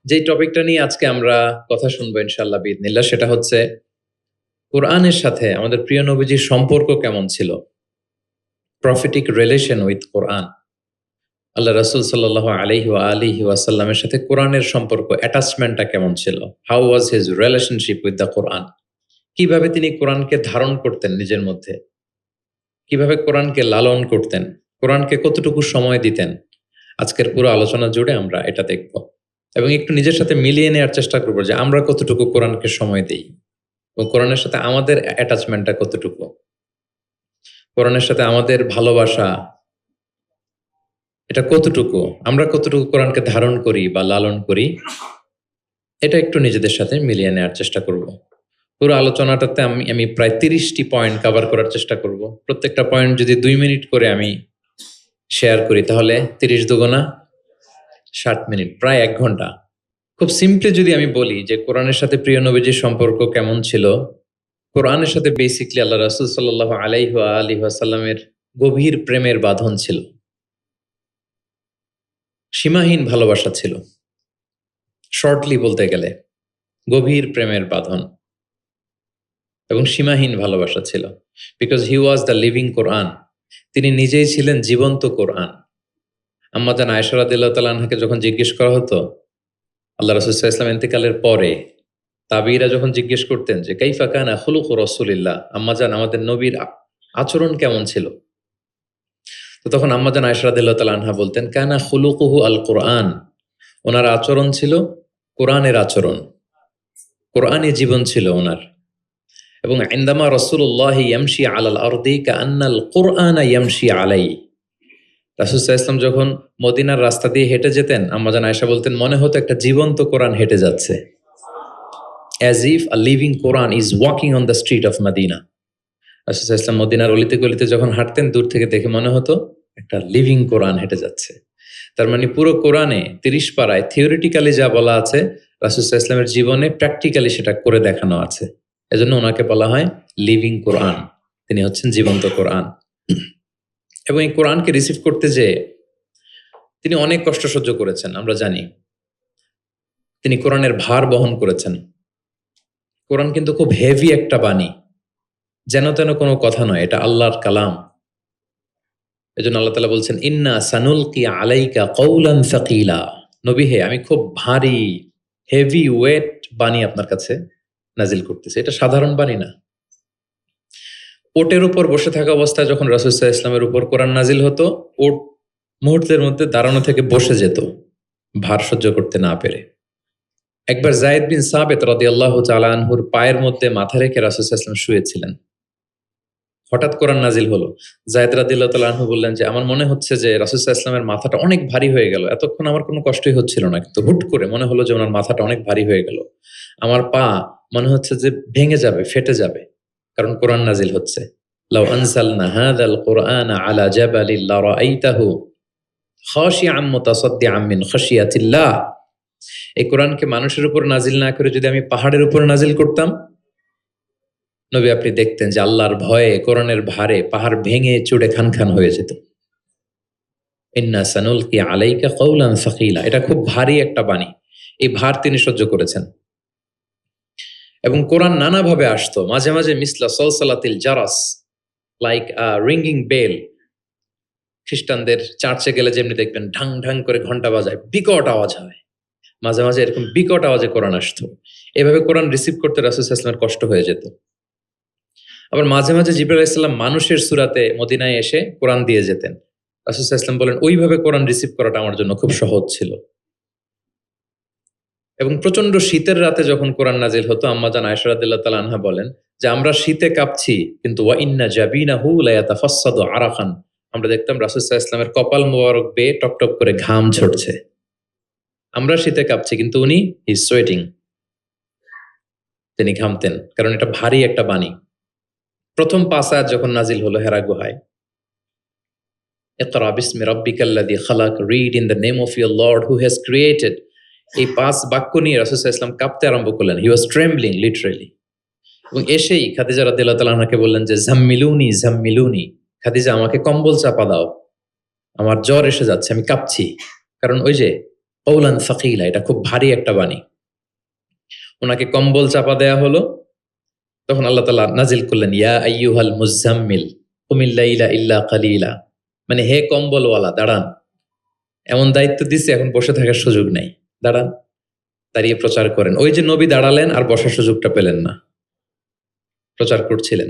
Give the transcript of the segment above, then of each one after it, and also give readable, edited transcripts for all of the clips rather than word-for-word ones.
যেই টপিকটা নিয়ে আজকে আমরা কথা শুনবো ইনশাআল্লাহ বিইذনিল্লাহ, সেটা হচ্ছে কোরআনের সাথে আমাদের প্রিয় নবীজির সম্পর্ক কেমন ছিল, প্রফেটিক রিলেশন উইথ কোরআন। আল্লাহ রাসূল সাল্লাল্লাহু আলাইহি ওয়া আলিহি ওয়াসাল্লামের সাথে কোরআনের সম্পর্ক, অ্যাটাচমেন্টটা কেমন ছিল, how was his relationship with the Quran. কিভাবে তিনি কোরআনকে ধারণ করতেন নিজের মধ্যে, কিভাবে কোরআনকে লালন করতেন, কোরআনকে কতটুকু সময় দিতেন। আজকের পুরো আলোচনা জুড়ে আমরা এটা দেখব এবং একটু নিজের সাথে মিলিয়ে নেওয়ার চেষ্টা করবো যে আমরা কতটুকু কোরআনকে সময় দিই এবং কোরআনের সাথে আমাদের অ্যাটাচমেন্টটা কতটুকু, কোরআনের সাথে আমাদের ভালোবাসা এটা কতটুকু, আমরা কতটুকু কোরআনকে ধারণ করি বা লালন করি, এটা একটু নিজেদের সাথে মিলিয়ে নেওয়ার চেষ্টা করব। পুরো আলোচনাটাতে আমি প্রায় 30টি পয়েন্ট কভার করার চেষ্টা করব। প্রত্যেকটা পয়েন্ট যদি 2 মিনিট করে আমি শেয়ার করি তাহলে 30 দুগুণা 60 মিনিট, প্রায় 1 ঘন্টা। খুব সিম্পলি যদি আমি বলি যে কোরআনের সাথে প্রিয় নবীজির সম্পর্ক কেমন ছিল, কোরআনের সাথে বেসিকলি আল্লাহ রাসূল সাল্লাল্লাহু আলাইহি ওয়া আলিহি ওয়াসাল্লামের গভীর প্রেমের বাঁধন ছিল, সীমাহীন ভালোবাসা ছিল। শর্টলি বলতে গেলে গভীর প্রেমের বাঁধন এবং সীমাহীন ভালোবাসা ছিল। Because he was the living কোরআন, তিনি নিজেই ছিলেন জীবন্ত কোরআন। আম্মা জান আয়েশা রাদিয়াল্লাহু তাআলা আনহাকে যখন জিজ্ঞেস করা হতো আল্লাহ রাসূল সাল্লাল্লাহু আলাইহি ওয়াসাল্লাম ইন্তেকালের পরে, তাবিঈরা যখন জিজ্ঞেস করতেন যে কাইফা কানা খুলুকু রাসূলিল্লাহ, আম্মা জান আমাদের নবীর আচরণ কেমন ছিল, তো তখন আম্মা জান আয়েশা রাদিয়াল্লাহু তাআলা আনহা বলতেন কানা খুলুকুহু আল কোরআন, ওনার আচরণ ছিল কোরআনের আচরণ, কোরআনই জীবন ছিল ওনার। এবং ইনদামা রাসূলুল্লাহ ইয়ামশি আলাল আরদি কাআন্নাল কুরআনা ইয়ামশি আলাইহি, রাসূল সাল্লাল্লাহু আলাইহি ওয়াসাল্লাম যখন মদিনার রাস্তা দিয়ে হেঁটে যেতেন, আম্মা জান আয়েশা বলতেন মনে হতো একটা জীবন্ত কোরআন হেঁটে যাচ্ছে, as if a living Quran is walking on the street of Medina. রাসূল সাল্লাল্লাহু আলাইহি ওয়াসাল্লাম মদিনার অলিতে গলিতে যখন হাঁটতেন, দূর থেকে দেখে মনে হতো একটা লিভিং কোরআন হেঁটে যাচ্ছে। তার মানে পুরো কোরআনে 30 পারায় থিওরিটিক্যালি যা বলা আছে, রাসূল সাল্লাল্লাহু আলাইহি ওয়াসাল্লামের জীবনে প্র্যাকটিক্যালি সেটা করে দেখানো আছে। এজন্য ওনাকে বলা হয় লিভিং কোরআন, তিনি হচ্ছেন জীবন্ত কোরআন। এবং এই কোরআনকে রিসিভ করতে যেয়ে তিনি অনেক কষ্ট সহ্য করেছেন, আমরা জানি। তিনি কোরআনের ভার বহন করেছেন। কোরআন কিন্তু খুব হেভি একটা বাণী, যেন তেন কোনো কথা নয়, এটা আল্লাহর কালাম। এজন্য আল্লাহ তাআলা বলছেন ইন্না সানুলকি আলাইকা কওলান সাকিলা, নবী হে আমি খুব ভারী হেভি ওয়েট বাণী আপনার কাছে নাজিল করতেছি। এটা সাধারণ বাণী না। ওটের উপর বসে থাকা অবস্থায় যখন রাসূল সাল্লাল্লাহু আলাইহি ওয়াসাল্লামের উপর কোরআন নাজিল হতো, ওট মুহূর্তের মধ্যে দাঁড়ানো থেকে বসে যেত, ভার সহ্য করতে না পেরে। একবার যায়েদ বিন সাবিত রাদিয়াল্লাহু তাআলা আনহুর পায়ের মধ্যে মাথা রেখে রাসূল সাল্লাল্লাহু আলাইহি ওয়াসাল্লাম শুয়েছিলেন। হঠাৎ কোরআন নাজিল হলো। যায়েদ রাদিয়াল্লাহু তাআলা আনহু বললেন যে আমার মনে হচ্ছে যে রাসূল সাল্লাল্লাহু আলাইহি ওয়াসাল্লামের মাথাটা অনেক ভারী হয়ে গেল, এতক্ষণ আমার কোনো কষ্টই হচ্ছিল না, কিন্তু হুট করে মনে হলো যে ওনার মাথাটা অনেক ভারী হয়ে গেল, আমার পা মনে হচ্ছে যে ভেঙে যাবে, ফেটে যাবে, কারণ কোরআন নাজিল হচ্ছে। লাউ আনজালনা হাযাল কুরআনা আলা জাবালিন লারাআইতাহু খাশিআম মুতাসাদ্দিআম মিন খাশিয়াতিল্লাহ, এই কোরআনকে মানুষের উপর নাজিল না করে যদি আমি পাহাড়ের উপর নাজিল করতাম, নবী আপনি দেখতেন যে আল্লাহর ভয়ে কোরআনের ভারে পাহাড় ভেঙে চুড়ে খান খান হয়ে যেত। ইন্না সানুলকি আলাইকা কওলান সাকিলা, এটা খুব ভারী একটা বাণী, এই ভার তিনি সহ্য করেছেন। এবং কোরআন নানাভাবে আসতো, মাঝে মাঝে মিসলা সলসালাতিল জারাস, লাইক রিঙ্গিং বেল। খ্রিস্টানদের চার্চে গেলে যেমনি দেখবেন ঢাং ঢাং করে ঘন্টা বাজায়, বিকট আওয়াজ হয়, মাঝে মাঝে এরকম বিকট আওয়াজে কোরআন আসতো। এভাবে কোরআন রিসিভ করতে রাসূল সাল্লাল্লাহু আলাইহি ওয়াসাল্লামের কষ্ট হয়ে যেত। আবার মাঝে মাঝে জিবরাইল আলাইহিস সালাম মানুষের সূরাতে মদিনায় এসে কোরআন দিয়ে যেতেন। রাসূল সাল্লাল্লাহু আলাইহি ওয়াসাল্লাম বলেন ওইভাবে কোরআন রিসিভ করাটা আমার জন্য খুব সহজ ছিল। এবং প্রচন্ড শীতের রাতে যখন কোরআন নাজিল হতো, আম্মা জান আয়েশা রাদিয়াল্লাহু তাআলা আনহা বলেন যে আমরা শীতে কাঁপছি, কিন্তু ওয়া ইন্না জাবিনাহু লা ইয়াতাফাসসাদু আরাকান, আমরা দেখতাম রাসূল সাল্লাল্লাহু আলাইহি ওয়াসাল্লামের কপাল মোবারক বেয়ে টপ টপ করে ঘাম ঝরছে। আমরা শীতে কাঁপছি কিন্তু উনি হি ইজ সোয়েটিং, তিনি ঘামতেন, কারণ এটা ভারী একটা বাণী। প্রথম 5 আয়াত যখন নাজিল হলো হেরা গুহায়, ইকরা বিসমি রাব্বিকাল্লাযী খালাক, read in the name of your Lord who has created, এই 5 বাক্য নিয়ে রাসূল সাল্লাল্লাহু আলাইহি ওয়াসাল্লাম কাঁপতে আরম্ভ করলেন। হি ওয়াজ ট্রেম্বলিং লিটারালি। এবং এসেই খাদিজা রাদিয়াল্লাহু তাআলা আনহাকে বললেন যে জাম্মিলুনি জাম্মিলুনি, খাদিজা আমাকে কম্বল চাপা দাও, আমার জ্বর এসে যাচ্ছে, আমি কাঁপছি। কারণ ওই যে কওলান সাকিলা, এটা খুব ভারী একটা বাণী। ওনাকে কম্বল চাপা দেয়া হলো, তখন আল্লাহ তাআলা নাজিল করলেন ইয়া আইয়ুহাল মুজাম্মিল কুমিল লাইলা ইল্লা কালিলা, মানে হে কম্বলওয়ালা দাঁড়ান, এমন দায়িত্ব দিছে এখন বসে থাকার সুযোগ নেই, দাঁড়ান, দাঁড়িয়ে প্রচার করেন। ওই যে নবী দাঁড়ালেন আর বসার সুযোগটা পেলেন না, প্রচার করছিলেন।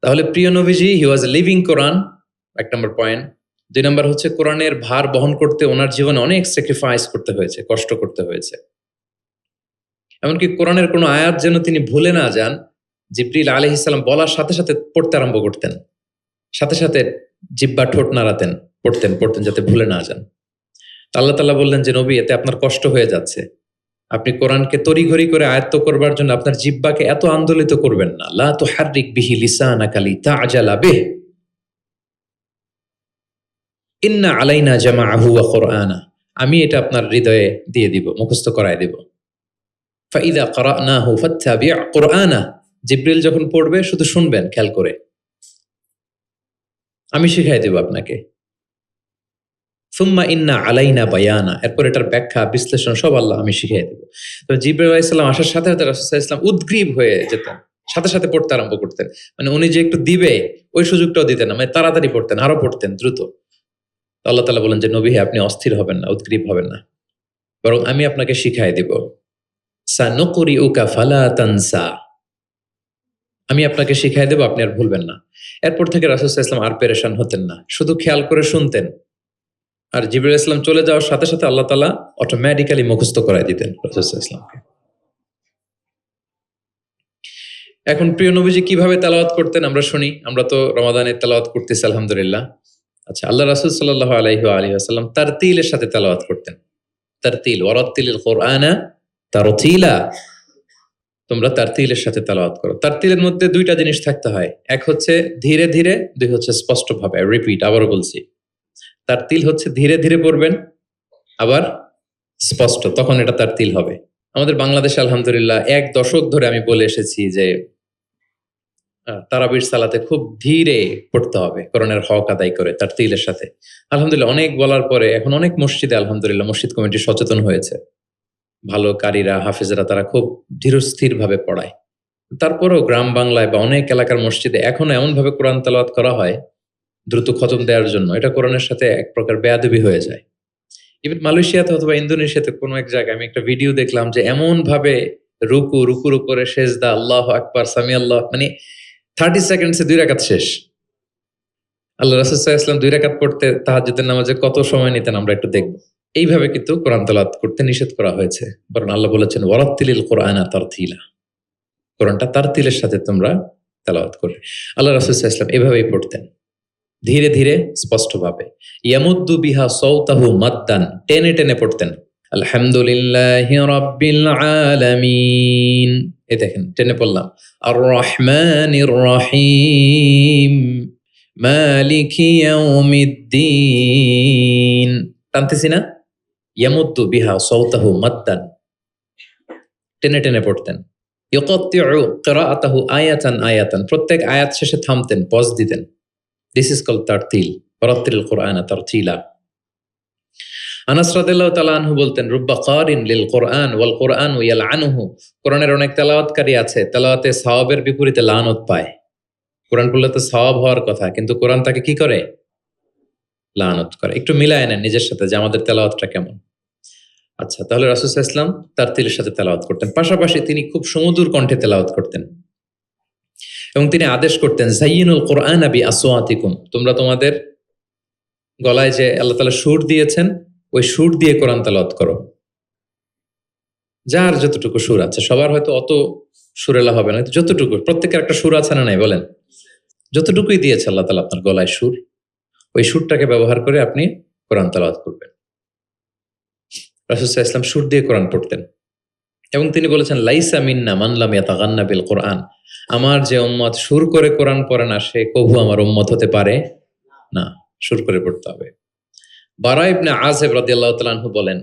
তাহলে প্রিয় নবীজি হি ওয়াজ লিভিং কোরআন, এক নম্বর পয়েন্ট। 2 নম্বর হচ্ছে কোরআনের ভার বহন করতে ওনার জীবনে অনেক স্যাক্রিফাইস করতে হয়েছে, কষ্ট করতে হয়েছে। এমনকি কোরআনের কোনো আয়াত যেন তিনি ভুলে না যান, জিবরিল আলাইহিস সালাম বলার সাথে সাথে পড়তে আরম্ভ করতেন, সাথে সাথে জিহ্বা ঠোঁট নাড়াতেন, পড়তেন যাতে ভুলে না যান। আল্লাহ তাআলা বললেন যে নবী, এতে আপনার কষ্ট হয়ে যাচ্ছে, আপনি কোরআনকে তড়িঘড়ি করে আয়ত্ত করবার জন্য আপনার জিহ্বাকে এত আন্দোলিত করবেন না। লা তুহাররিক বিহি লিসানাকা লিতা'জালা বিহি, ইন্না আলাইনা জামাআহু ওয়া কুরআনা, আমি এটা আপনার হৃদয়ে দিয়ে দিব, মুখস্থ করায় দিব। ফাইদা ক্বারানাহু ফাত্তাবি' কুরআনা, জিবরিল যখন পড়বে শুধু শুনবেন খেয়াল করে, আমি শিখাই দেব আপনাকে। সুম্মা ইন্না আলাইনা বায়ানা, এরপর এটার ব্যাখ্যা বিশ্লেষণ সব আল্লাহ আমি শিখিয়ে দেব। তো জিবরাইল আলাইহিস সালাম আসার সাথে সাথে রাসূল সাল্লাল্লাহু আলাইহি ওয়াসাল্লাম উদ্গ্রীব হয়ে যেতেন, সাথে সাথে পড়তে আরম্ভ করতেন। মানে উনি যে একটু দিবে ওই সুযোগটাও দিতেন না, মানে তাড়াতাড়ি পড়তেন, আরো পড়তেন দ্রুত। তো আল্লাহ তাআলা বলেন যে নবী হে, আপনি অস্থির হবেন না, উদ্গ্রীব হবেন না, বরং আমি আপনাকে শিখাই দেব। সানুকরিউকা ফালা তানসা, আমি আপনাকে শিখাই দেব, আপনি আর ভুলবেন না। এরপর থেকে রাসূল সাল্লাল্লাহু আলাইহি ওয়াসাল্লাম আর পেরেশান হতেন না, শুধু খেয়াল করে শুনতেন। আর জিবরাইল আলাইহিস সালাম চলে যাওয়ার সাথে সাথে আল্লাহ তাআলা অটোমেটিক্যালি মুখস্থ করায় দিতেন রাসূল সাল্লাল্লাহু আলাইহি ওয়াসাল্লামকে। এখন প্রিয় নবীজি কিভাবে তেলাওয়াত করতেন আমরা শুনি। আমরা তো রমাদানে তেলাওয়াত করতেছি আলহামদুলিল্লাহ। আচ্ছা, আল্লাহ রাসূল সাল্লাল্লাহু আলাইহি ওয়া আলিহি ওয়াসাল্লাম তারতিলের সাথে তেলাওয়াত করতেন। তারতিল, ওয়ারাত্তিলিল কুরআনা তারতিলা, তোমরা তারতিলের সাথে তেলাওয়াত করো। তারতিলের মধ্যে 2টা জিনিস থাকতে হয়, এক হচ্ছে ধীরে ধীরে, 2 হচ্ছে স্পষ্টভাবে। রিপিট, আবারও বলছি, তারতিল হচ্ছে ধীরে ধীরে পড়বেন, আবার স্পষ্ট, তখন এটা তারতিল হবে। আমাদের বাংলাদেশে আলহামদুলিল্লাহ 1 দশক ধরে আমি বলে এসেছি যে তারাবির সালাতে খুব ধীরে পড়তে হবে, কোরআনের হক আদায় করে তারতিলের সাথে। আলহামদুলিল্লাহ অনেক বলার পরে এখন অনেক মসজিদে আলহামদুলিল্লাহ মসজিদ কমিটি সচেতন হয়েছে, ভালো কারীরা, হাফেজরা তারা খুব ধীরস্থির ভাবে পড়ায়। তারপরেও গ্রাম বাংলায় বা অনেক এলাকার মসজিদে এখনো এমন ভাবে কোরআন তেলাওয়াত করা হয় দ্রুত খতম দেওয়ার জন্য, এটা কোরআনের সাথে এক প্রকার বেয়াদবি হয়ে যায়। ইভেন মালয়েশিয়াতে অথবা ইন্দোনেশিয়াতে কোনো এক জায়গায় আমি একটা ভিডিও দেখলাম যে এমন ভাবে রুকুর উপরে সেজদা, আল্লাহু আকবার, সামি আল্লাহ, মানে 30 সেকেন্ডসে 2 রাকাত শেষ। আল্লাহ রাসূল সাল্লাল্লাহু আলাইহি ওয়াসাল্লাম 2 রাকাত পড়তে তাহাজ্জুদের নামাজে কত সময় নিতেন আমরা একটু দেখব। এইভাবে কিন্তু কোরআন তেলাওয়াত করতে নিষেধ করা হয়েছে, বরং আল্লাহ বলেছেন ওয়ারাত্তিলিল কুরআনা তারতিলা, কোরআনটা তারতিলের সাথে তোমরা তেলাওয়াত করবে। আল্লাহ রাসূল সাল্লাল্লাহু আলাইহি ওয়াসাল্লাম এভাবেই পড়তেন, ধীরে ধীরে স্পষ্টভাবে। ইয়ামুদ্দু বিহা সাওতাহু মাদ্দান, টেনে টেনে পড়তেন। আলহামদুলিল্লাহি রাব্বিল আলামিন, এই দেখেন টেনে পড়লাম। আর রহমানির রহিম মালিকি ইয়াউমিদ্দিন, টানতেছি না? ইয়ামুদ্দু বিহা সাওতাহু মাদ্দান, টেনে টেনে পড়তেন। ইউকাত্তিউ কিরাআতাহু আয়াতান আয়াতান, প্রত্যেক আয়াত শেষে থামতেন, পজ দিতেন। This is called tartil, ওয়ারাত্তিলিল কুরআনা তারতিলা। আনাস রাদিয়াল্লাহু তাআলা আনহু বলতেন রুব্বা কারিন লিল কুরআন ওয়াল কুরআনু ইয়ালআনুহু, কোরআনের অনেক তেলাওয়াতকারী আছে, তেলাওয়াতে সওয়াবের বিপরীতে লানত পায়। কোরআন পড়লে তো সওয়াব হওয়ার কথা, কিন্তু কোরআন তাকে কি করে? লানত করে। একটু মিলায় নেন নিজের সাথে যে আমাদের তেলাওয়াতটা কেমন। আচ্ছা, তাহলে রাসূল সাল্লাল্লাহু আলাইহি ওয়াসাল্লাম তারতিলের সাথে তেলাওয়াত করতেন, পাশাপাশি তিনি খুব সুমধুর কণ্ঠে তেলাওয়াত করতেন এবং তিনি আদেশ করতেন যায়িনুল কুরআনা বিআসওয়াতিকুম, তোমরা তোমাদের গলায় যে আল্লাহ তাআলা সুর দিয়েছেন ওই সুর দিয়ে কোরআন তেলাওয়াত করো। যার যতটুকু সুর আছে, সবার হয়তো অত সুরেলা হবে না, যতটুকু, প্রত্যেকের একটা সুর আছে না নাই বলেন? যতটুকুই দিয়েছে আল্লাহ তাআলা আপনার গলায় সুর, ওই সুরটাকে ব্যবহার করে আপনি কোরআন তেলাওয়াত করবেন। রাসূল সাল্লাল্লাহু আলাইহি ওয়াসাল্লাম সুর দিয়ে কোরআন পড়তেন এবং তিনি বলেছেন লাইসা মিন্না মান লাম ইয়াতাগান্না বিল কুরআন, আমার যে উম্মত সুর করে কোরআন পড়ে না সে কবু আমার উম্মত হতে পারে না, সুর করে পড়তে হবে। বারা ইবনে আযিব রাদিয়াল্লাহু তাআলা আনহু বলেন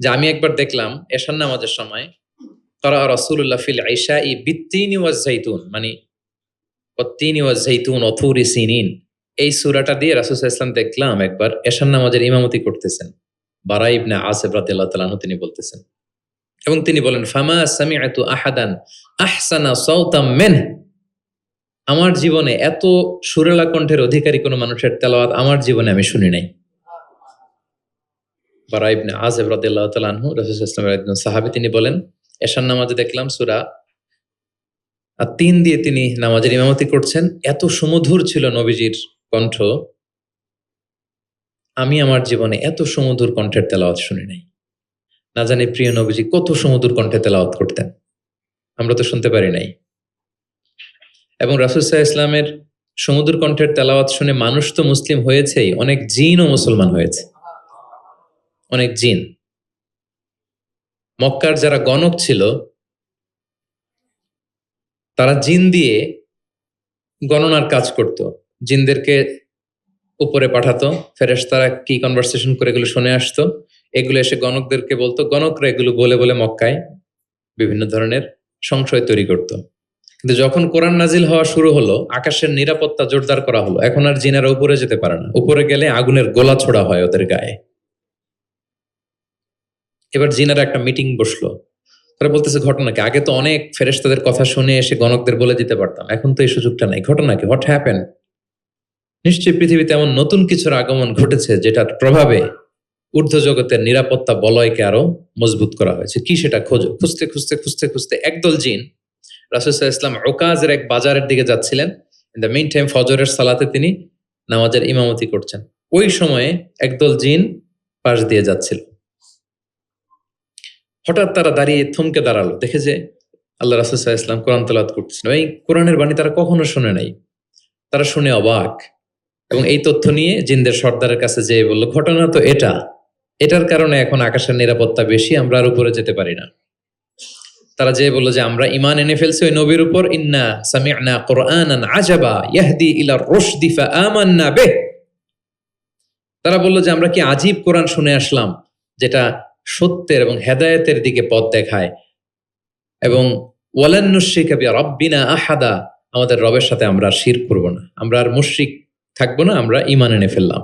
যে আমি একবার দেখলাম এশার নামাজের সময় ক্বারা রাসূলুল্লাহ ফিল ইশাই বিত্তিনি ওয়াজ যাইতুন, মানে ওয়াত্তিনি ওয়াজ যাইতুন ওয়া তুরি সিনিন, এই সূরাটা দিয়ে রাসূল সাল্লাল্লাহু আলাইহি ওয়াসাল্লাম দেখলাম একবার এশার নামাজের ইমামতি করতেছেন। বারা ইবনে আসিব রাদিয়াল্লাহু তাআলা আনহু তিনি বলতেছেন, এবং তিনি বলেন, ফামা সামি'তু আহাদান আহসানা সাওতাম মিনহু, আমার জীবনে এত সুরেলা কণ্ঠের অধিকারী কোনো মানুষের তেলাওয়াত আমার জীবনে আমি শুনি নাই। বারা ইবনে আসিব রাদিয়াল্লাহু তাআলা আনহু রাসূল সাল্লাল্লাহু আলাইহি ওয়াসাল্লামের একজন সাহাবী, তিনি বলেন, এশার নামাজে দেখলাম সূরা আত-তিন দিয়ে তিনি নামাজের ইমামতি করছেন, এত সুমধুর ছিল নবীজির কণ্ঠ, আমি আমার জীবনে এত সুমধুর কণ্ঠের তেলাওয়াত শুনি নাই। না জানি প্রিয় নবীজি কত সুমধুর কণ্ঠে তেলাওয়াত করতেন, আমরা তো শুনতে পারি নাই। এবং রাসূল সাল্লাল্লাহু আলাইহি ওয়াসাল্লামের সুমধুর কণ্ঠের তেলাওয়াত শুনে মানুষ তো মুসলিম হয়েছেই, অনেক জিনও মুসলমান হয়েছে। অনেক জিন, মক্কার যারা গণক ছিল তারা জিন দিয়ে গণনার কাজ করত, জিনদেরকে উপরে পাঠাতো, ফেরেশতারা কি কনভারসেশন করে এগুলো শুনে আসতো, এগুলো এসে গণকদেরকে বলতো, গণকরা এগুলো বলে বলে মক্কায় বিভিন্ন ধরনের সংশয় তৈরি করত। কিন্তু যখন কোরআন নাজিল হওয়া শুরু হলো, আকাশের নিরাপত্তা জোরদার করা হলো, এখন আর জিনেরা উপরে যেতে পারে না, উপরে গেলে আগুনের গোলা ছোড়া হয় ওদের গায়ে। এবার জিনেরা একটা মিটিং বসলো, তারা বলতেছে ঘটনা কি, আগে তো অনেক ফেরেশতাদের কথা শুনে এসে গণকদের বলে দিতে পারতাম, এখন তো এই সুযোগটা নাই, ঘটনা কি, হোয়াট হ্যাপেন? নিশ্চয়ই পৃথিবীতে এমন নতুন কিছুর আগমন ঘটেছে যেটার প্রভাবে ঊর্ধ্ব জগতের নিরাপত্তা বলয়কে আরো মজবুত করা হয়েছে। কি সেটা খোঁজো। খুঁজতে খুঁজতে খুঁজতে খুঁজতে একদল জিন রাসূল সাল্লাল্লাহু আলাইহি ওয়াসাল্লাম উকাজের এক বাজারের দিকে যাচ্ছিলেন। ইন দ্য মেইন টাইম ফজরের সালাতে তিনি নামাজের ইমামতি করছেন। ওই সময়ে একদল জিন পাশ দিয়ে যাচ্ছিল। হঠাৎ তারা দাঁড়িয়ে থমকে দাঁড়ালো, দেখে যে আল্লাহ রাসূল সাল্লাল্লাহু আলাইহি ওয়াসাল্লাম কোরআন তেলাওয়াত করতেছেন। এই কোরআনের বাণী তারা কখনো শুনে নাই। তারা শুনে অবাক, এবং এই তথ্য নিয়ে জিনদের সর্দারের কাছে যেয়ে বলল, ঘটনা তো এটার কারণে এখন আকাশের নিরাপত্তা বেশি, আমরা আর উপরে যেতে পারি না। তারা যেয়ে বলল যে আমরা ঈমান এনে ফেলছি ওই নবীর উপর, ইন্না সামি'না কুরআনান আজাবা ইয়াহদি ইলা রুশদি ফাআমান্না বিহ। তারা বলল যে আমরা কি আজীব কোরআন শুনে আসলাম, যেটা সত্যের এবং হেদায়েতের দিকে পথ দেখায়, এবং ওয়ালান নুশরিকা বিরাব্বিনা আহাদা, আমাদের রবের সাথে আমরা আর শিরক করব না, আমরা আর মুশরিক থাকবো না, আমরা ঈমান এনে ফেললাম।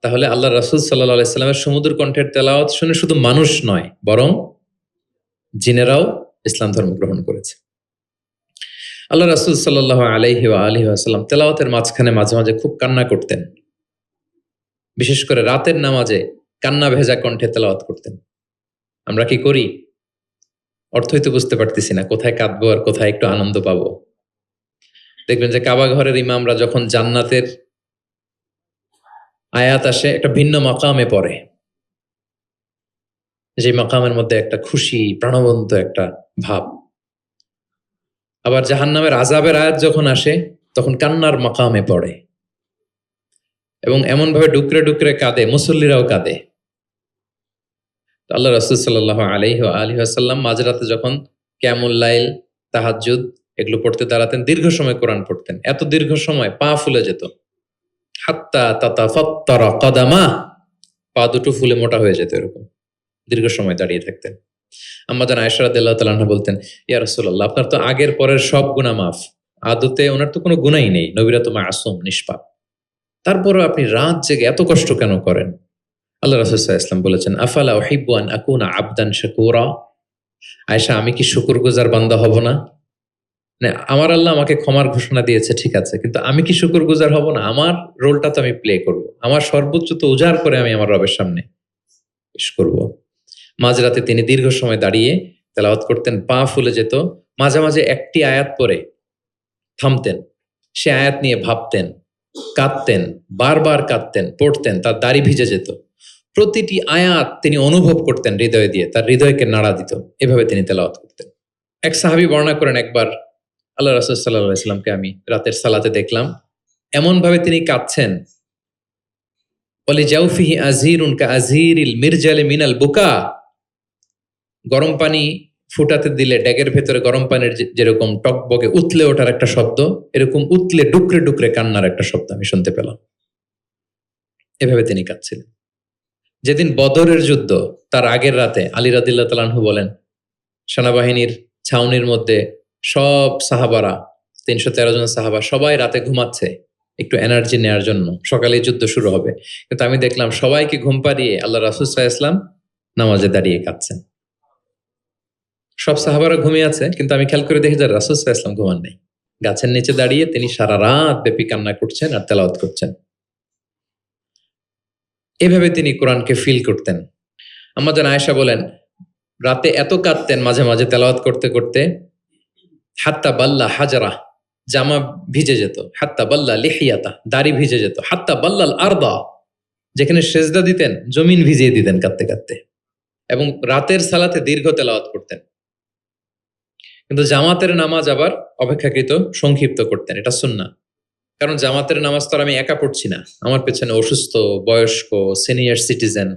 তাহলে আল্লাহ রাসূল সাল্লাল্লাহু আলাইহি সাল্লামের সুমধুর কণ্ঠের তেলাওয়াত শুনে শুধু মানুষ নয়, বরং জিনেরাও ইসলাম ধর্ম গ্রহণ করেছে। আল্লাহ রাসূল সাল্লাল্লাহু আলাইহি ওয়াসাল্লাম তেলাওয়াতের মাঝখানে মাঝে মাঝে খুব কান্না করতেন, বিশেষ করে রাতের নামাজে কান্না ভেজা কণ্ঠে তেলাওয়াত করতেন। আমরা কি করি? অর্থই তো বুঝতে পারতেছি না, কোথায় কাঁদবো আর কোথায় একটু আনন্দ পাবো। দেখবেন যে কাবা ঘরের ইমামরা যখন জান্নাতের আয়াত আসে, একটা ভিন্ন মাকামে পড়ে, যে মাকামের মধ্যে একটা খুশি প্রাণবন্ত একটা ভাব। আবার জাহান্নামের আযাবের আয়াত যখন আসে, তখন কান্নার মাকামে পড়ে, এবং এমন ভাবে ডুকরে ডুকরে কাঁদে, মুসল্লিরাও কাঁদে। আল্লাহ রাসূল সাল্লাল্লাহু আলাইহি ওয়াসাল্লাম মাঝরাতে যখন কিয়ামুল লাইল, তাহাজ্জুদ এগুলো পড়তে দাঁড়াতেন, দীর্ঘ সময় কোরআন পড়তেন, এত দীর্ঘ সময় পা ফুলে যেত, হাত্তা তাতাফাত্তারা কাদামা, পা দুটো ফুলে মোটা হয়ে যেত, এরকম দীর্ঘ সময় দাঁড়িয়ে থাকতেন। আম্মা জান আয়েশা রাদিয়াল্লাহু তাআলা আনহা বলতেন, ইয়া রাসূলুল্লাহ, আপনার তো আগের পরের সব গুনাহ মাফ, আদতে ওনার তো কোনো গুনাহই নেই, নবীরা তো মাসুম নিষ্পাপ, তারপরও আপনি রাত জেগে এত কষ্ট কেন করেন? আল্লাহ রাসূল সাল্লাল্লাহু আলাইহি ওয়াসাল্লাম বলেছেন, আফালা উহিব্বু আন আকুনা আবদান শাকুরা, আয়েশা, আমি কি শুকরগুজার বান্দা হব না? মানে আমার আল্লাহ আমাকে ক্ষমার ঘোষণা দিয়েছে, ঠিক আছে, কিন্তু আমি কি শুকরগুজার হব না? আমার রোলটা তো আমি প্লে করব, আমার সর্বোচ্চ তো উজাড় করে আমি আমার রবের সামনে পেশ করব। মাঝরাতে তিনি দীর্ঘ সময় দাঁড়িয়ে তেলাওয়াত করতেন, পা ফুলে যেত, মাঝে মাঝে একটি আয়াত পড়ে থামতেন, সে আয়াত নিয়ে ভাবতেন, কাঁদতেন, বারবার কাঁদতেন, পড়তেন, তার দাড়ি ভিজে যেত, প্রতিটি আয়াত তিনি অনুভব করতেন হৃদয় দিয়ে, তার হৃদয়কে নাড়া দিত, এভাবে তিনি তেলাওয়াত করতেন। এক সাহাবী বর্ণনা করেন, একবার আল্লাহ রাসূল সাল্লাল্লাহু আলাইহি ওয়াসাল্লামকে আমি রাতের সালাতে দেখলাম, এমন ভাবে তিনি কাঁদছেন, ওয়ালি জাওফিহি আযীরুন কাআযীরিল মিরজালি মিনাল বুকা, গরম পানি ফুটাতে দিলে ড্যাগের ভেতরে গরম পানির যেরকম টকবকে উতলে ওঠার একটা শব্দ, এরকম উতলে ডুকরে ডুকরে কান্নার একটা শব্দ আমি শুনতে পেলাম। এভাবে তিনি কাঁদছিলেন। যেদিন বদরের যুদ্ধ, তার আগের রাতে আলী রাদিয়াল্লাহু তাআলা আনহু বলেন, সেনাবাহিনীর ছাউনির মধ্যে সব সাহাবারা, ৩১৩ জন সাহাবা সবাই রাতে ঘুমাচ্ছে, একটু এনার্জি নেওয়ার জন্য, সকালে যুদ্ধ শুরু হবে। কিন্তু আমি দেখলাম সবাইকে ঘুম পাড়িয়ে আল্লাহ রাসূল সাল্লাল্লাহু আলাইহি ওয়াসাল্লাম নামাজে দাঁড়িয়ে কাঁদছেন। সব সাহাবারা ঘুমিয়ে আছে, কিন্তু আমি খেয়াল করে দেখি যে রাসূল সাল্লাল্লাহু আলাইহি ওয়াসাল্লাম ঘুমান নেই। গাছের নিচে দাঁড়িয়ে তিনি সারা রাত ব্যাপী কান্না করছেন আর তেলাওয়াত করছেন। এভাবে তিনি কোরআনকে ফিল করতেন। আম্মাজান আয়েশা বলেন, রাতে এত কাঁদতেন মাঝে মাঝে তেলাওয়াত করতে করতে, হাত্তা বাল্লা হাজারা, জামা ভিজে যেত, হাত্তা বাল্লা লিহিয়াতা, দাড়ি ভিজে যেত, হাত্তা বাল্লাল আরদা, যেখানে সেজদা দিতেন জমিন ভিজিয়ে দিতেন কাঁদতে কাঁদতে। এবং রাতের সালাতে দীর্ঘ তেলাওয়াত করতেন। কিন্তু জামাতের নামাজ আবার অপেক্ষাকৃত সংক্ষিপ্ত করতেন, এটা সুন্নাহ। কারণ জামাতের নামাজ তো আর আমি একা পড়ছি না, আমার পেছনে অসুস্থ, বয়স্ক, সিনিয়র সিটিজেন,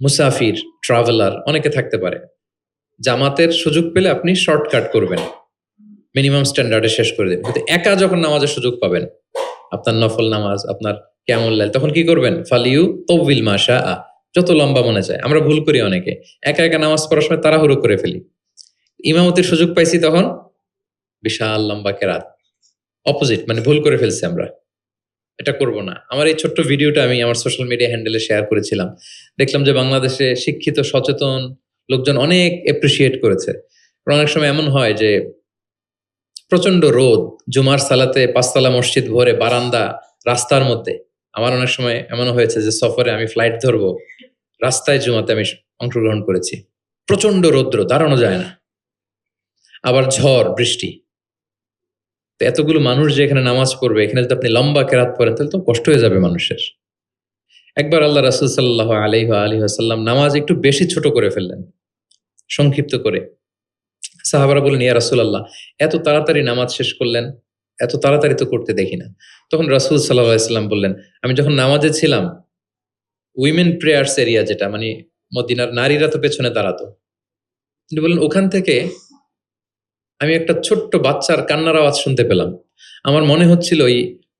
মুসাফির, ট্রাভেলার অনেকে থাকতে পারে। জামাতের সুযোগ পেলে আপনি শর্টকাট করবেন, মিনিমাম স্ট্যান্ডার্ডে শেষ করে দেবেন। কিন্তু একা যখন নামাজের সুযোগ পাবেন, আপনার নফল নামাজ, আপনার কিয়ামুল লাইল, তখন কি করবেন? ফালিউ তৌবিল মাশা আ, যত লম্বা মনে চায়। আমরা ভুল করি অনেকে, একা একা নামাজ পড়ার সময় তাড়াহুড়ো করে ফেলি। ইমামতির সুযোগ পাইছি তখন বিশাল লম্বা কেরাত, অপোজিট, মানে ভুল করে ফেলছি আমরা, এটা করব না। আমার এই ছোট্ট ভিডিওটা আমি আমার সোশ্যাল মিডিয়া হ্যান্ডেলে শেয়ার করেছিলাম। দেখলাম যে বাংলাদেশে শিক্ষিত সচেতন লোকজন অনেক এপ্রিসিয়েট করেছে। অনেক সময় এমন হয় যে প্রচন্ড রোদ, জুমার সালাতে পাঁচতলা মসজিদ ভরে, বারান্দা, রাস্তার মধ্যে। আমার অনেক সময় এমন হয়েছে যে সফরে আমি ফ্লাইট ধরবো, রাস্তায় জুমাতে আমি অংশগ্রহণ করেছি। প্রচন্ড রৌদ্র, দাঁড়ানো যায় না, আবার ঝড় বৃষ্টি। তো এতগুলো মানুষ যে এখানে নামাজ পড়বে, এখানে যদি আপনি লম্বা কেরাত পড়েন তাহলে তো কষ্ট হয়ে যাবে মানুষের। একবার আল্লাহ রাসূল সাল্লাল্লাহু আলাইহি ওয়াসাল্লাম নামাজ একটু বেশি ছোট করে ফেললেন, সংক্ষিপ্ত করে। সাহাবারা বললেন, ইয়া রাসূলুল্লাহ, এত তাড়াতাড়ি নামাজ শেষ করলেন, এত তাড়াতাড়ি তো করতে দেখি না। তখন রাসূল সাল্লাল্লাহু আলাইহি ওয়াসাল্লাম বললেন, আমি যখন নামাজে ছিলাম, উইমেন প্রেয়ার্স এরিয়া, যেটা মানে মদিনার নারীরা তো পেছনে দাঁড়াতো, তিনি বললেন ওখান থেকে আমি একটা ছোট্ট বাচ্চার কান্নার আওয়াজ শুনতে পেলাম। আমার মনে হচ্ছিল ওই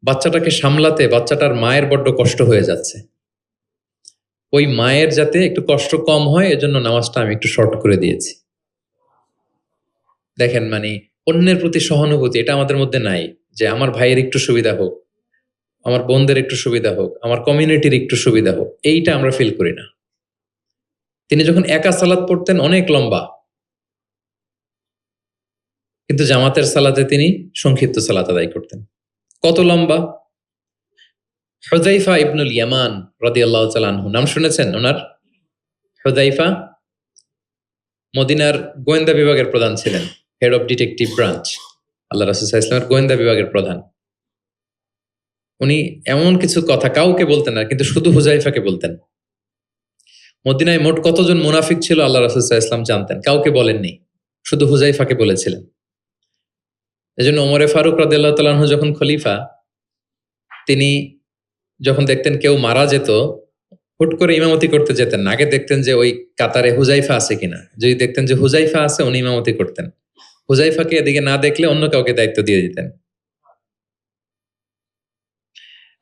বাচ্চাটাকে সামলাতে বাচ্চাটার মায়ের বড্ড কষ্ট হয়ে যাচ্ছে, ওই মায়ের যাতে একটু কষ্ট কম হয় এজন্য নামাজটা আমি একটু শর্ট করে দিয়েছি। দেখেন, মানে অন্যের প্রতি সহানুভূতি, এটা আমাদের মধ্যে নাই। যে আমার ভাইয়ের একটু সুবিধা হোক, আমার বোনদের একটু সুবিধা হোক, আমার কমিউনিটির একটু সুবিধা হোক, এইটা আমরা ফিল করি না। তিনি যখন একা সালাত পড়তেন অনেক লম্বা, কিন্তু জামাতের সালাতে তিনি সংক্ষিপ্ত সালাত আদায় করতেন। কত লম্বা? হুযায়ফা ইবনুল ইয়ামান রাদিয়াল্লাহু তাআলা আনহু, নাম শুনেছেন ওনার? হুযায়ফা মদিনার গোয়েন্দা বিভাগের প্রধান ছিলেন, হেড অফ ডিটেকটিভ ব্রাঞ্চ, আল্লাহ রাসূল সাল্লাল্লাহু আলাইহি ওয়াসাল্লামের গোয়েন্দা বিভাগের প্রধান। উনি এমন কিছু কথা কাউকে বলতেন না, কিন্তু শুধু হুযায়ফাকে বলতেন। মদিনায় মোট কতজন মুনাফিক ছিল আল্লাহ রাসূল সাল্লাল্লাহু আলাইহি ওয়াসাল্লাম জানতেন, কাউকে বলেননি, শুধু হুযায়ফাকে বলেছিলেন। এজন্য ওমরে ফারুক রাদিয়াল্লাহু তাআলা আনহু যখন খলিফা, তিনি যখন দেখতেন কেউ মারা যেত, হুট করে ইমামতি করতে যেতেন না, আগে দেখতেন যে ওই কাতারে হুযায়ফা আছে কিনা। যদি দেখতেন যে হুযায়ফা আছে, উনি ইমামতি করতেন। হুযায়ফাকে এদিকে না দেখলে অন্য কাউকে দায়িত্ব দিয়ে দিতেন।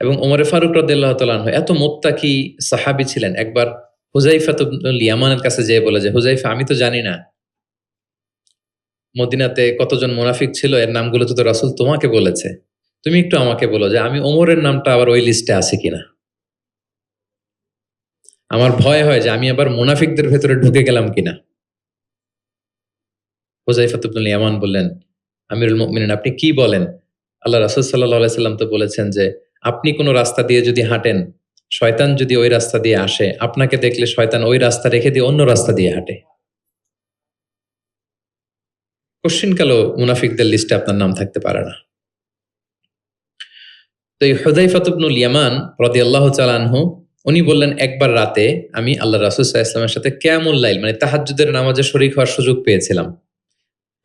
এবং ওমরে ফারুক রাদিয়াল্লাহু তাআলা আনহু এত মুত্তাকি সাহাবী ছিলেন, একবার হুযায়ফা ইবনুল ইয়ামানের কাছে যেয়ে বলে যে, হুযায়ফা, আমি তো জানি না মদিনাতে কতজন মুনাফিক ছিল, এর নামগুলো তো রাসূল তোমাকে বলেছে, তুমি একটু আমাকে বলো যে আমি ওমরের নামটা আবার ওই লিস্টে আছে কিনা। আমার ভয় হয় যে আমি আবার মুনাফিকদের ভেতরে ঢুকে গেলাম কিনা। হুযায়ফা ইবনুল ইয়ামান বললেন, আমিরুল মুমিনিন, আপনি কি বলেন? আল্লাহ রাসূল সাল্লাল্লাহু আলাইহি সাল্লাম তো বলেছেন যে আপনি কোনো রাস্তা দিয়ে যদি হাঁটেন, শয়তান যদি ওই রাস্তা দিয়ে আসে, আপনাকে দেখলে শয়তান ওই রাস্তা রেখে দিয়ে অন্য রাস্তা দিয়ে হাঁটে। কশ্চিনকালেও মুনাফিকদের লিস্টে আপনার নাম থাকতে পারে না। তো এই হুযায়ফা ইবনুল ইয়ামান রাদিয়াল্লাহু তাআলা আনহু, উনি বললেন, একবার রাতে আমি আল্লাহ রাসূল সাল্লাল্লাহু আলাইহি ওয়াসাল্লামের সাথে কিয়ামুল লাইল, মানে তাহাজ্জুদের নামাজে শরীক হওয়ার সুযোগ পেয়েছিলাম।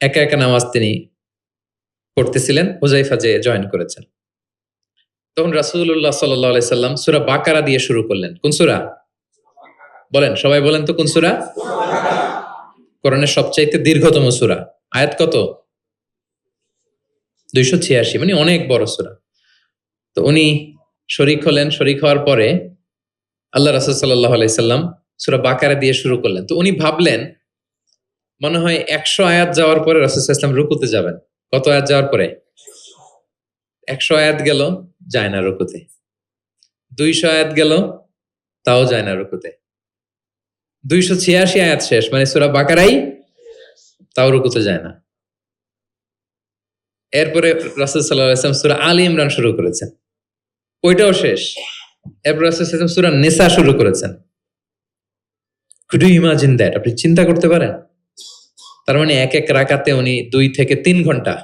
একা একা নামাজ তিনি পড়তেছিলেন, হুযায়ফা যে জয়েন করেছেন। তখন রাসূলুল্লাহ সাল্লাল্লাহু আলাইহি সাল্লাম সূরা বাকারা দিয়ে শুরু করলেন। কোন সূরা? বলেন, সবাই বলেন তো কোন সূরা? কোরআনের সবচাইতে দীর্ঘতম সূরা। আয়াত কত? 286, মানে অনেক বড় সূরা। তো উনি শরীক হলেন, শরীক হওয়ার পরে আল্লাহ রাসূল সাল্লাল্লাহু আলাইহি সাল্লাম সূরা বাকারা দিয়ে শুরু করলেন। তো উনি ভাবলেন মনে হয় 100 আয়াত যাওয়ার পরে রাসূল সাল্লাল্লাহু আলাইহি সাল্লাম রুকুতে যাবেন। কত আয়াত যাওয়ার পরে? 100 আয়াত গেল, যায় না রুকুতে। 200 আয়াত গেল, তাও যায় না রুকুতে। 286 আয়াত শেষ, মানে সূরা বাকারাই, তাও রুকুতে যায় না। এরপরে রাসূল সাল্লাল্লাহু আলাইহি ওয়াসাল্লাম সূরা আলী ইমরান শুরু করেছেন, ওইটাও শেষ। এরপর রাসূল সাল্লাল্লাহু আলাইহি ওয়াসাল্লাম সূরা নিসা শুরু করেছেন। Could you imagine that? আপনি চিন্তা করতে পারেন? তার মানে এক এক রাকাতে উনি 2 থেকে 3 ঘন্টা,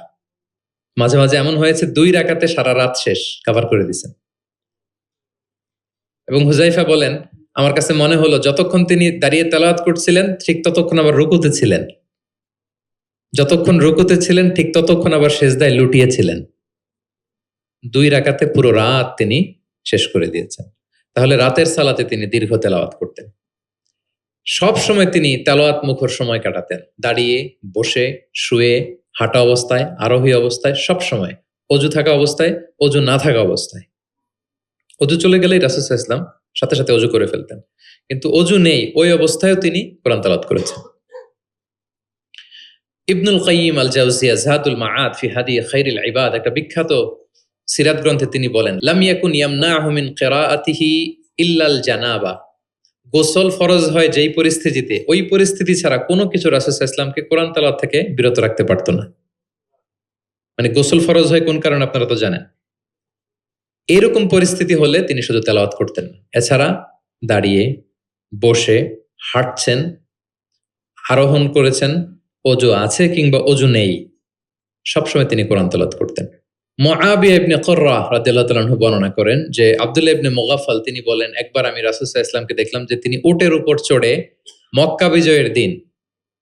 মাঝে মাঝে এমন হয়েছে 2 রাকাতে সারা রাত শেষ কভার করে দিয়েছেন। এবং হুযায়ফা বলেন, আমার কাছে মনে হলো যতক্ষণ তিনি দাঁড়িয়ে তেলাওয়াত করছিলেন ঠিক ততক্ষণ আবার রুকুতে ছিলেন, যতক্ষণ রুকুতে ছিলেন ঠিক ততক্ষণ আবার সেজদায় লুটিয়েছিলেন। 2 রাকাতে পুরো রাত তিনি শেষ করে দিয়েছেন। তাহলে রাতের সালাতে তিনি দীর্ঘ তেলাওয়াত করতেন। সব সময় তিনি তেলাওয়াত মুখর সময় কাটাতেন, দাঁড়িয়ে, বসে, শুয়ে, হাঁটা অবস্থায়, আরোহী অবস্থায়, সব সময়। অজু থাকা অবস্থায়, অজু না থাকা অবস্থায়। অজু চলে গেলেই রাসূল সাল্লাল্লাহু আলাইহি ওয়াসাল্লাম সাথে সাথে অজু করে ফেলতেন, কিন্তু অজু নেই ওই অবস্থায়ও তিনি কোরআন তেলাওয়াত করেছেন। ইবনুল কাইয়িম আল জাওজিয়া যাদুল মাআদ ফি হাদি খায়রিল ইবাদ, একটা বিখ্যাত সিরাত গ্রন্থে তিনি বলেন, লাম ইয়াকুন ইয়ামনাহু মিন কিরাআতিহি ইল্লাল জানাবা। গোসল ফরজ হয় যেই পরিস্থিতিতে, ওই পরিস্থিতি ছাড়া কোনো কিছু রাসূল সাল্লাল্লাহু আলাইহি ওয়াসাল্লামকে কোরআন তেলাওয়াত থেকে বিরত রাখতে পারত না। মানে গোসল ফরজ হয় কোন কারণে আপনারা তো জানেন। এরকম পরিস্থিতি হলে তিনি শুধু তেলাওয়াত করতেন। এছাড়া দাঁড়িয়ে, বসে, হাঁটছেন, আরোহণ করেছেন, অজু আছে কিংবা অজু নেই, সবসময় তিনি কোরআন তেলাওয়াত করতেন। মুআবিয়া ইবনে কুররা রাদিয়াল্লাহু তাআলা আনহু বর্ণনা করেন যে আব্দুল্লাহ ইবনে মুগাফফাল তিনি বলেন, একবার আমি রাসূল সাল্লাল্লাহু আলাইহি ওয়াসাল্লামকে দেখলাম যে তিনি উটের উপর চড়ে মক্কা বিজয়ের দিন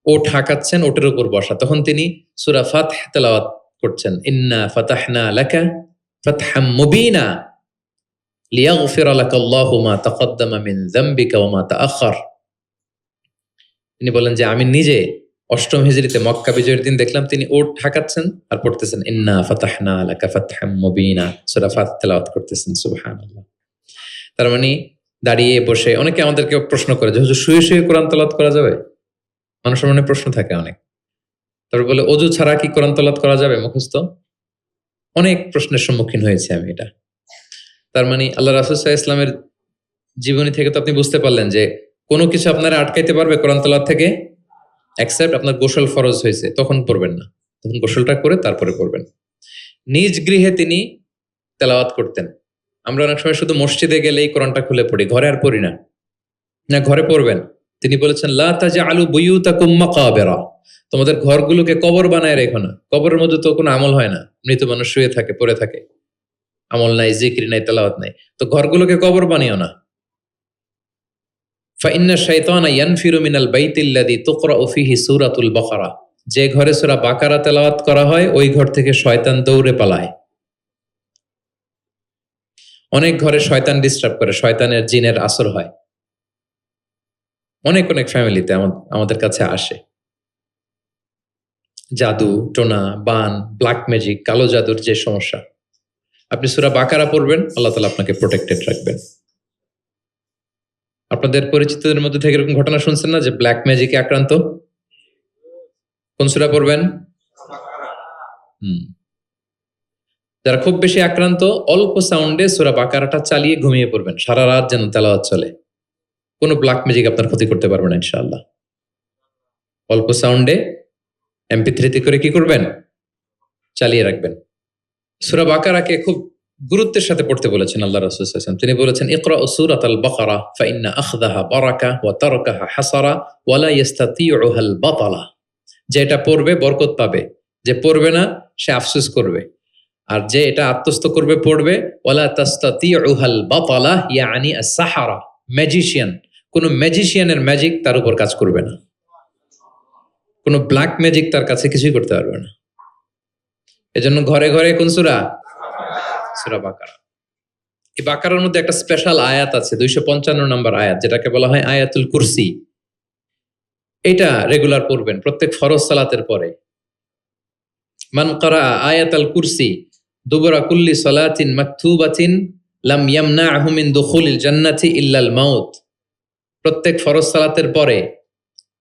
উট হাঁকাচ্ছেন, উটের উপর বসা। তখন তিনি সূরা ফাতহ তেলাওয়াত করছেন, ইন্না ফাতাহনা লাকা ফাতহাম মুবিনা লিয়াগফিরা লাকাল্লাহু মা তাকদ্দামা মিন যামবিকা ওয়া মা তাআখার। তিনি বলেন যে আমি নিজে 8ম হিজরিতে মক্কা বিজয়ের দিন দেখলাম তিনি উট হাঁকাচ্ছেন আর পড়তেছেন ইন্না ফাতাহনা লাকা ফাতহাম মুবিনা, সূরা ফাতহ তেলাওয়াত করতেছেন। সুবহানাল্লাহ। তার মানে দাঁড়িয়ে, বসে। অনেকে আমাদেরকে প্রশ্ন করে যে হুজুর শুয়ে শুয়ে কোরআন তেলাওয়াত করা যাবে? মানুষের মনে প্রশ্ন থাকে অনেক। তারপর বলে অজু ছাড়া কি কোরআন তেলাওয়াত করা যাবে মুখস্থ? অনেক প্রশ্নের সম্মুখীন হয়েছে আমি এটা। তার মানে আল্লাহ রাসূল সাল্লাল্লাহু আলাইহি ওয়াসাল্লামের জীবনী থেকে তো আপনি বুঝতে পারলেন যে কোনো কিছু আপনারা আটকাইতে পারবে কোরআন তেলাওয়াত থেকে, এক্সেপ্ট আপনার গোসল ফরজ হয়েছে, তখন পড়বেন না, তখন গোসলটা করে তারপরে পড়বেন। নিজ গৃহে তিনি তেলাওয়াত করতেন। আমরা অনেক সময় শুধু মসজিদে গেলেই কোরআনটা খুলে পড়ি, ঘরে আর পড়ি না। না, ঘরে পড়বেন। তিনি বলেছেন লা তাজআলু বুয়ুতাকুম মাকাবিরা, তোমাদের ঘরগুলোকে কবর বানায় রেখো না। কবরের মধ্যে তো কোনো আমল হয় না, মৃত মানুষ শুয়ে থাকে, পড়ে থাকে, আমল নাই, জিকির নাই, তেলাওয়াত নাই। তো ঘরগুলোকে কবর বানিও না। ফাইন্না শাইতানা ইয়ানফিরু মিনাল বাইতিল্লাযী তুকরাউ ফীহি সূরাতুল বাকারা, যে ঘরে সূরা বাকারা তেলাওয়াত করা হয় ওই ঘর থেকে শয়তান দৌড়ে পালায়। অনেক ঘরে শয়তান ডিস্টার্ব করে, শয়তানের জিনের আসর হয়। অনেক অনেক ফ্যামিলিতে আমাদের কাছে আসে। জাদু টোনা, বান, ব্ল্যাক ম্যাজিক, কালো জাদুর যে সমস্যা, আপনি সূরা বাকারা পড়বেন, আল্লাহ তাআলা আপনাকে প্রোটেক্টেড রাখবেন। আপনাদের পরিচিতদের মধ্যে থেকে এরকম ঘটনা শুনছেন না যে ব্ল্যাক ম্যাজিকে আক্রান্ত? কোন সূরা পড়বেন? যারা খুব বেশি আক্রান্ত, অল্প সাউন্ডে সূরা বাকারাটা চালিয়ে ঘুমিয়ে পড়বেন, সারা রাত যেন তেলাওয়াত চলে। কোনো ব্ল্যাক ম্যাজিক আপনার ক্ষতি করতে পারবে না ইনশাআল্লাহ। অল্প সাউন্ডে MP3 করে কি করবেন? চালিয়ে রাখবেন। সূরা বাকারাকে খুব গুরুত্বের সাথে পড়তে বলেছেন আল্লাহ রাসূল সাল্লাল্লাহু আলাইহি ওয়াসাল্লাম। তিনি বলেছেন ইকরাউ সূরাতাল বাকারা ফাইন্না আখযাহা বারাকা ওয়া তারকাহা হাসারা ওয়া লা ইস্তাতিউহাল বাতালা। যে এটা পড়বে বরকত পাবে, যে পড়বে না সে আফসোস করবে। আর যে এটা আত্মস্থ করবে, পড়বে, ওয়ালা তাস্তাতিউহাল বাতালা ইয়ানি আস-সাহারা, ম্যাজিশিয়ান। কোন ম্যাজিশিয়ানের ম্যাজিক তার উপর কাজ করবে না, কোন ব্ল্যাক ম্যাজিক তার কাছে কিছুই করতে পারবে না। এজন্য ঘরে ঘরে কোন সূরা? সূরা বাকারা। এই বাকারার মধ্যে একটা স্পেশাল আয়াত আছে, 255 নম্বর আয়াত, যেটাকে বলা হয় আয়াতুল কুরসি। এটা রেগুলার পড়বেন প্রত্যেক ফরজ সালাতের পরে। মান ক্বারা আয়াতাল কুরসি দুবরা কুল্লি সালাতিন মাকতুবাতিন লাম ইয়ামনাহু মিন দুখুলিল জান্নাতি ইল্লাল মাউত। প্রত্যেক ফরজ সালাতের পরে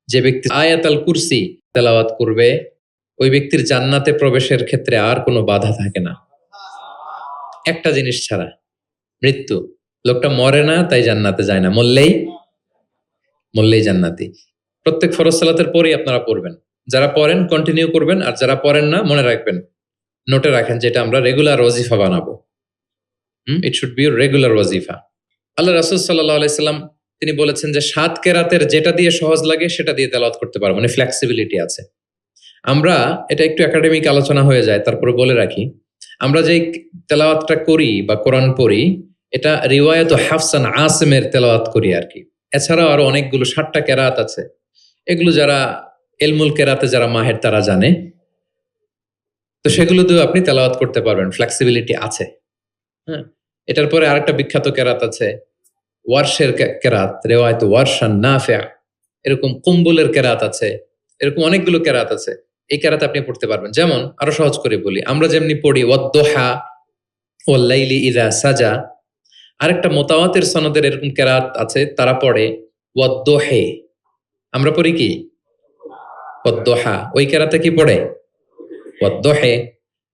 যে ব্যক্তি আয়াতুল কুরসি তেলাওয়াত করবে, ওই ব্যক্তির জান্নাতে প্রবেশের ক্ষেত্রে আর কোনো বাধা থাকে না। একটা জিনিস ছাড়া, মৃত্যু। লোকটা মরে না তাই জান্নাতে যায় না, মরলেই জান্নাতি। প্রত্যেক ফরজ সালাতের পরেই আপনারা পড়বেন, যারা পড়েন কন্টিনিউ করবেন, আর যারা পড়েন না মনে রাখবেন, নোটে রাখেন, যেটা আমরা রেগুলার ওয়াজিফা বানাবো। ইট শুড বি রেগুলার ওয়াজিফা। আল্লাহ রাসূল সাল্লাল্লাহু আলাইহি সাল্লাম তিনি বলেছেন যে 7 কেরাতের যেটা দিয়ে সহজ লাগে সেটা দিয়ে তেলাওয়াত করতে পারবো, মানে ফ্লেক্সিবিলিটি আছে। আমরা এটা একটু একাডেমিক আলোচনা হয়ে যায়, তারপরে বলে রাখি, আমরা যে তেলাওয়াতটা করি বা কোরআন পড়ি, এটা রিওয়ায়াত হাফসান আসিমের তেলাওয়াত করি আর কি। এছাড়াও আরো অনেকগুলো 7টা কেরাত আছে, এগুলো যারা এলমুল কেরাতে যারা মাহের তারা জানে। তো সেগুলো দিয়েও আপনি তেলাওয়াত করতে পারবেন, ফ্লেক্সিবিলিটি আছে। হ্যাঁ, এটার পরে আরেকটা বিখ্যাত কেরাত আছে ওয়ার্শের কেরাত, রেওয়ায়ত ওয়ার্শান নাফিয়া, এরকম কুম্বুলের কেরাত আছে, এরকম অনেকগুলো কেরাত আছে। এই কেরাত আপনি পড়তে পারবেন। যেমন আরো সহজ করে বলি, আমরা যেমনি পড়ি ওয়াদ্দোহা ওয়াল্লাইলি ইযা সাজা, আরেকটা মোতাওয়াতির সনদের এরকম কেরাত আছে, তারা পড়ে ওয়াদ্দোহে। আমরা পড়ি কি ওয়াদ্দোহা, ওই কেরাতে কি পড়ে ওয়াদ্দোহে।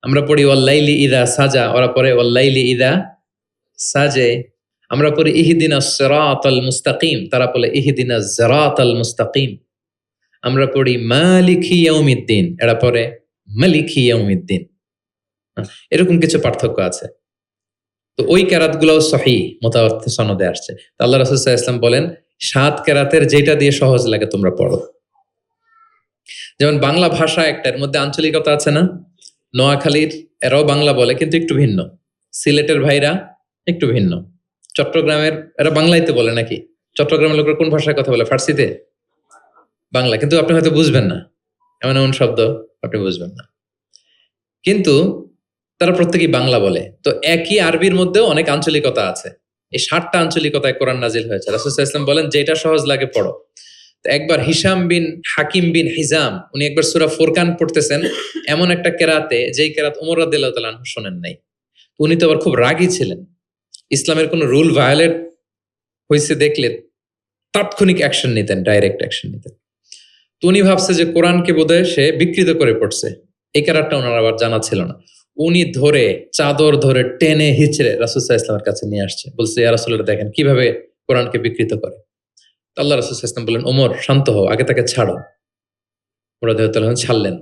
আমরা পড়ি ওয়াল্লাইলি ইযা সাজা, ওরা পড়ে ওয়াল্লাইলি ইযা সাজে। আমরা পড়ি ইহদিনাস সিরাতাল মুস্তাকিম, তারা বলে ইহদিনাজ সিরাতাল মুস্তাকিম। আমরা পড়ি মালিকি ইয়াউমিদ্দিন, এরা পড়ে মালিকি ইয়াউমিদ্দিন। এরকম কিছু পার্থক্য আছে। তো ওই কেরাতগুলোও সহিহ মুতাওয়াত্তির সনদে আসছে। তো আল্লাহ রাসূল সাল্লাল্লাহু আলাইহি ওয়াসাল্লাম বলেন 7 কেরাতের যেটা দিয়ে সহজ লাগে তোমরা পড়ো। যেমন বাংলা ভাষা একটা, এর মধ্যে আঞ্চলিকতা আছে না? নোয়াখালীর এরাও বাংলা বলে কিন্তু একটু ভিন্ন, সিলেটের ভাইরা একটু ভিন্ন, চট্টগ্রামের এরা বাংলাইতে বলে নাকি? চট্টগ্রামের লোকেরা কোন ভাষায় কথা বলে? ফার্সিতে, বাংলা, কিন্তু আপনি হয়তো বুঝবেন না, এমন এমন শব্দ আপনি বুঝবেন না, কিন্তু তারা প্রত্যেকেই বাংলা বলে। তো একই আরবির মধ্যেও অনেক আঞ্চলিকতা আছে। এই 7টা আঞ্চলিকতায় কোরআন নাজিল হয়েছে। রাসূল সাল্লাল্লাহু আলাইহি ওয়াসাল্লাম বলেন যেটা সহজ লাগে পড়ো। তো একবার হিশাম বিন হাকিম বিন হিজাম উনি একবার সূরা ফুরকান পড়তেছেন এমন একটা কেরাতে, যেই কেরাত ওমর রাদিয়াল্লাহু তাআলা আনহু শোনেন নাই। উনি তো আবার খুব রাগী ছিলেন, ইসলামের কোন রুল ভায়োলেট হয়েছে দেখলে তাৎক্ষণিক অ্যাকশন নিতেন, ডাইরেক্ট অ্যাকশন নিতেন। তো উনি ভাবছে যে কোরআনকে বোধহয় সে বিকৃত করে পড়ছে, এই কেরাতটা ওনার আবার জানা ছিল না। উনি ধরে চাদর ধরে টেনে হিচড়ে রাসূল সাল্লাল্লাহু আলাইহি ওয়াসাল্লামের কাছে নিয়ে আসছে, বলছে ইয়া রাসূলুল্লাহ দেখেন কিভাবে কোরআনকে বিকৃত করে। তো আল্লাহ রাসূল সাল্লাল্লাহু আলাইহি ওয়াসাল্লাম বললেন ওমর শান্ত হও, আগে তাকে ছাড়ো। ওমর রাদিয়াল্লাহু আনহু ছাড়লেন।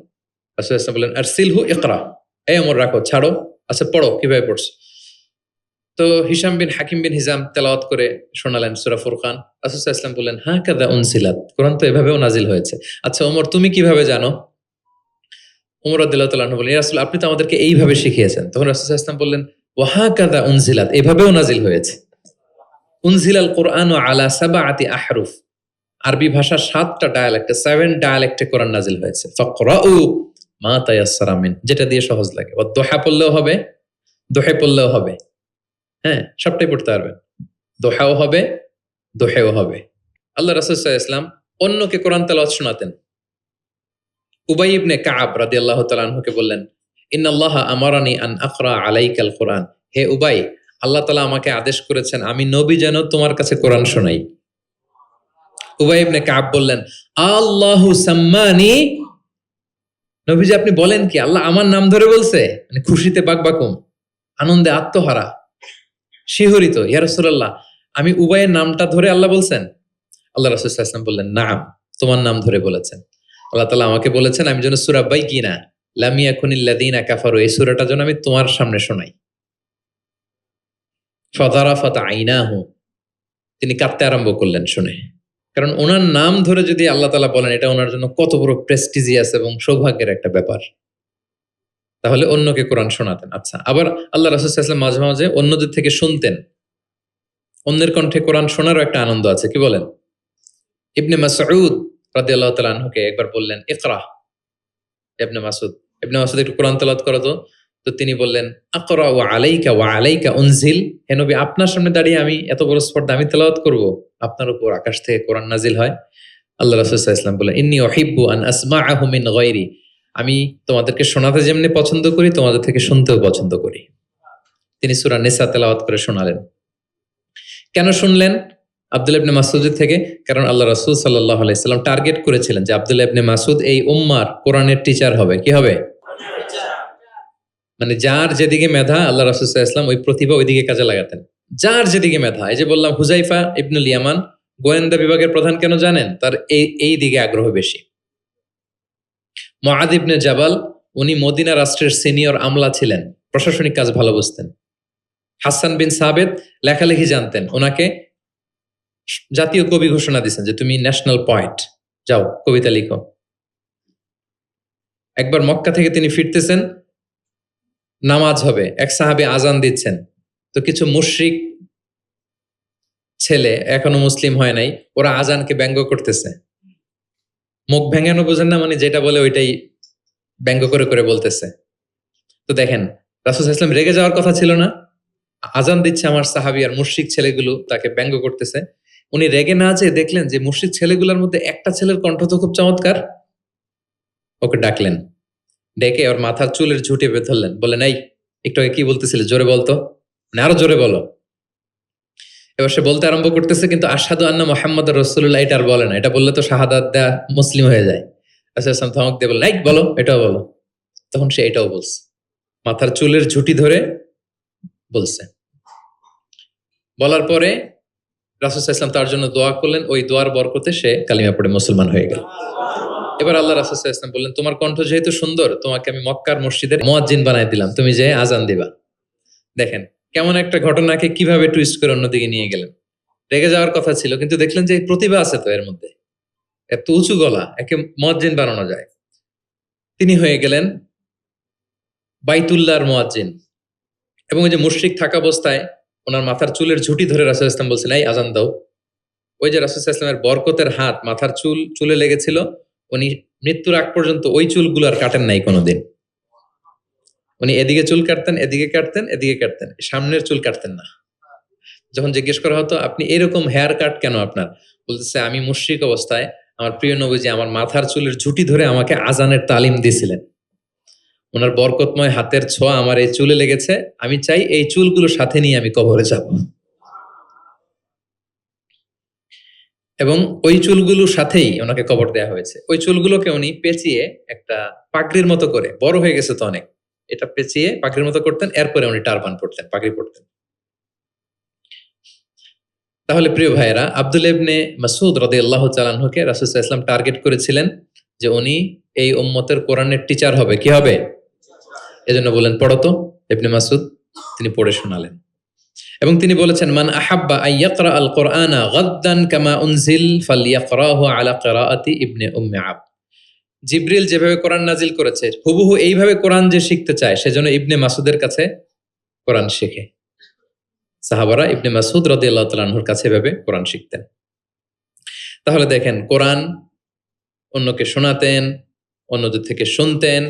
রাসূল সাল্লাল্লাহু আলাইহি ওয়াসাল্লাম বললেন আরসিলহু ইকরা, এই ওমর রাখো, ছাড়ো, আচ্ছা পড়ো কিভাবে পড়ছো। তো হিশাম বিন হাকিম বিন হিজাম তেলাওয়াত করে শোনালেন সূরা ফুরকান। রাসূল সাল্লাল্লাহু আলাইহি ওয়াসাল্লাম বললেন হাকাযা উনজিলাত, কোরআন তো এভাবেও নাজিল হয়েছে। আচ্ছা ওমর তুমি কিভাবে জানো? ওমর রাদিয়াল্লাহু তাআলা আনহু বললেন ইয়া রাসূল আপনি তো আমাদেরকে এইভাবে শিখিয়েছেন। তখন রাসূল সাল্লাল্লাহু আলাইহি ওয়াসাল্লাম বললেন ওয়া হাকাযা উনজিলাত, এভাবেও নাজিল হয়েছে। উনজিলাল কুরআনু আলা সাবআতি আহরুফ, আরবি ভাষা 7টা ডায়ালেক্টে, 7 ডায়ালেক্টে কোরআন নাজিল হয়েছে। ফাকরাউ মা তায়াসসারা মিন, যেটা দিয়ে সহজ লাগে। ওয়া দোহা পড়লেও হবে, দোহে পড়লেও হবে, হ্যাঁ সবটাই পড়তে পারবেন, দোহাও হবে দোহেও হবে। আল্লাহ রাসূল সাল্লাল্লাহু আলাইহি ওয়াসাল্লাম অন্যকে কোরআন তেলাওয়াত শোনাতেন। উবাই ইবনে কাব রাদিয়াল্লাহু তাআলা আনহুকে বললেন ইন্নাল্লাহা আমারানি আন আকরা আলাইকাল কুরআন, হে উবাই আল্লাহ তাআলা আমাকে আদেশ করেছেন আমি নবী যেন তোমার কাছে কোরআন শোনাই। উবাই ইবনে কাব বললেন আল্লাহু সাম্মানি, নবীজি আপনি বলেন কি আল্লাহ আমার নাম ধরে বলছে? মানে খুশিতে বাকবাকুম, আনন্দে আত্মহারা, শিহরিত, ইয়া রাসূলুল্লাহ আমি উবাইয়ের নামটা ধরে আল্লাহ বলছেন? আল্লাহ রাসূল সাল্লাল্লাহু আলাইহি ওয়াসাল্লাম বললেন নাম, তোমার নাম ধরে বলেছেন। আল্লাহ তাআলা আমাকে বলেছেন আমি যেন সূরা বাইকিনা লাম ইয়াকুনিল্লাযীনা কাফারু, এই সূরাটা যেন আমি তোমার সামনে শোনাই। ফাযারাফাত আইনাহু, তিনি কাঁদতে আরম্ভ করলেন শুনে, কারণ ওনার নাম ধরে যদি আল্লাহ তাআলা বলেন এটা ওনার জন্য কত বড় প্রেস্টিজিয়াস এবং সৌভাগ্যের একটা ব্যাপার। তাহলে অন্যকে কোরআন শোনাতেন। আচ্ছা, আবার আল্লাহ রাসূল সাল্লাল্লাহু আলাইহি ওয়াসাল্লাম মাঝে মাঝে অন্যদের থেকে শুনতেন, অন্যের কণ্ঠে কোরআন শোনারও একটা আনন্দ আছে, কি বলেন? ইবনে মাসউদ রাদিয়াল্লাহু তাআলা আনহুকে একবার বললেন ইকরা, ইবনে মাসউদ একটু কোরআন তেলাওয়াত করো তো। তো তিনি বললেন আকরা ওয়া আলাইকা উনজিল, হে নবী আপনার সামনে দাঁড়িয়ে আমি এত বড় স্পর্ধা আমি তেলাওয়াত করব, আপনার উপর আকাশ থেকে কোরআন নাজিল হয়। আল্লাহ রাসূল সাল্লাল্লাহু আলাইহি ওয়াসাল্লাম বললেন ইন্নী উহিব্বু আন আসমাআহু মিন গায়রি, আমি তোমাদেরকে শোনাতে যেমনি পছন্দ করি তোমাদের থেকে শুনতেও পছন্দ করি। তিনি সূরা নিসা তেলাওয়াত করে শোনালেন। কেন শুনলেন? আব্দুল্লাহ ইবনে মাসউদ থেকে, কারণ আল্লাহ রাসূল সাল্লাল্লাহু আলাইহি সাল্লাম টার্গেট করেছিলেন যে আব্দুল্লাহ ইবনে মাসউদ এই উম্মার কোরআনের টিচার হবে। কি হবে? মানে যার যেদিকে মেধা আল্লাহ রাসূল সাল্লাল্লাহু আলাইহি ওয়াসাল্লাম ওই প্রতিভা ওইদিকে কাজে লাগাতেন। যার যেদিকে মেধা, এই যে বললাম হুজাইফা ইবনুল ইয়ামান গোয়েন্দা বিভাগের প্রধান, কেন জানেন? তার এই দিকে আগ্রহ বেশি। মুআদ ইবনে জাবাল, উনি মদিনা রাষ্ট্রের সিনিয়র আমলা ছিলেন, প্রশাসনিক কাজ ভালো বুঝতেন। হাসান বিন সাবেত লেখালেখি জানতেন, ওনাকে জাতীয় কবি ঘোষণা দিয়েছেন যে তুমি ন্যাশনাল পয়েট, যাও কবিতা লিখো। একবার মক্কা থেকে তিনি ফিরতেছেন, নামাজ হবে, এক সাহাবী আজান দিচ্ছেন, তো কিছু মুশরিক ছেলে এখনো মুসলিম হয় নাই, ওরা আজানকে ব্যঙ্গ করতেছে। মুখ ভেঙানো বোঝেন না, মানে যেটা বলে ওইটাই ব্যঙ্গ করে করে বলতেছে। তো দেখেন রাসূল সাল্লাল্লাহু আলাইহি ওয়াসাল্লাম রেগে যাওয়ার কথা ছিল না, আজান দিচ্ছে আমার সাহাবী আর মুশরিক ছেলেগুলো তাকে ব্যঙ্গ করতেছে। উনি রেগে না যেয়ে দেখলেন যে মুশরিক ছেলেগুলোর মধ্যে একটা ছেলের কণ্ঠ তো খুব চমৎকার, ওকে ডাকলেন, ডেকে ওর মাথার চুলের ঝুঁটি বেঁধে ধরলেন, বললেন এই একটু আগে কি বলতেছিলে, জোরে বলতো, মানে আরো জোরে বলো। এবার সে বলতে আরম্ভ করতেছে, কিন্তু আশহাদু আন্না মুহাম্মাদুর রাসূলুল্লাহ এটা আর বলে না, এটা বললে তো শাহাদাত দেয়া মুসলিম হয়ে যায়। রাসূল সাল্লাল্লাহু আলাইহি ওয়াসাল্লাম ধমক দিয়ে বললেন, এই বলো, এটাও বলো। তখন সে এটাও বলছে, মাথার চুলের ঝুঁটি ধরে বলছে। বলার পরে রাসূল সাল্লাল্লাহু আলাইহি ওয়াসাল্লাম তার জন্য দোয়া করলেন, ওই দোয়ার বরকতে সে কালিমা পড়ে মুসলমান হয়ে গেল। এবার আল্লাহ রাসূল সাল্লাল্লাহু আলাইহি ওয়াসাল্লাম বললেন, তোমার কণ্ঠ যেহেতু সুন্দর, তোমাকে আমি মক্কার মসজিদের মুয়াজ্জিন বানাই দিলাম, তুমি যে আজান দিবা। দেখেন কেমন একটা ঘটনাকে কিভাবে টুইস্ট করে অন্যদিকে নিয়ে গেলেন। রেগে যাওয়ার কথা ছিল, কিন্তু দেখলেন যে প্রতিভা আছে তো এর মধ্যে, এত উঁচু গলা, একে মুয়াজ্জিন বানানো যায়। তিনি হয়ে গেলেন বাইতুল্লাহর মুয়াজ্জিন। এবং ওই যে মুশরিক থাকা অবস্থায় ওনার মাথার চুলের ঝুঁটি ধরে রাসূল ইসলাম বলছেন, এই আজান দাও। ওই যে রাসূল ইসলামের বরকতের হাত মাথার চুলে লেগেছিল, উনি মৃত্যুর আগ পর্যন্ত ওই চুলগুলো আর কাটেন নাই কোনোদিন। উনি এদিকে চুল কাটতেন, এদিকে কাটতেন, এদিকে কাটতেন, সামনের চুল কাটতেন না। যখন জিজ্ঞেস করা হতো আপনি এরকম হেয়ার কাট কেন আপনার, বলতেছে আমি মুশরিক অবস্থায় আমার প্রিয় নবীজি আমার মাথার চুলের ঝুঁটি ধরে আমাকে আজানের তালিম দিয়েছিলেন, ওনার বরকতময় হাতের ছোঁয়া আমার এই চুলে লেগেছে, আমি চাই এই চুলগুলো সাথে নিয়ে আমি কবরে যাব। এবং ওই চুলগুলোর সাথেই ওনাকে কবর দেয়া হয়েছে। ওই চুলগুলোকে উনি পেঁচিয়ে একটা পাগড়ির মতো করে, বড় হয়ে গেছে তো অনেক, এটা পেঁচিয়ে পাগড়ির মতো করতেন, এরপরে উনি টারবান পড়তেন, পাগড়ি পড়তেন। তাহলে প্রিয় ভাইয়েরা, আব্দুল্লাহ ইবনে মাসউদ রাদিয়াল্লাহু তাআলা আনহুকে রাসূল সাল্লাল্লাহু আলাইহি ওয়াসাল্লাম টার্গেট করেছিলেন যে উনি এই উম্মতের কোরআনের টিচার হবে। কি হবে? এজন্য বলেন পড়ো তো ইবনে মাসউদ, তিনি পড়ে শোনালেন। এবং তিনি বলেছেন, মান আহাব্বা আন ইয়াকরা আল কোরআনা গাদ্দান কামা উনজিল ফালইয়াকরাহু আলা কিরাআতি ইবনে উম্মি আবদ। জিবরিল যেভাবে কোরআন নাজিল করেছে হুবহু এইভাবে কোরআন যে শিখতে চায়, সেজন্য ইবনে মাসউদের কাছে কোরআন শেখে। সাহাবারা ইবনে মাসউদ রাদিয়াল্লাহু তাআলা আনহুর কাছে এভাবে কোরআন শিখতেন। তাহলে দেখেন, কোরআন অন্যকে শোনাতেন, অন্যদের থেকে শুনতেন,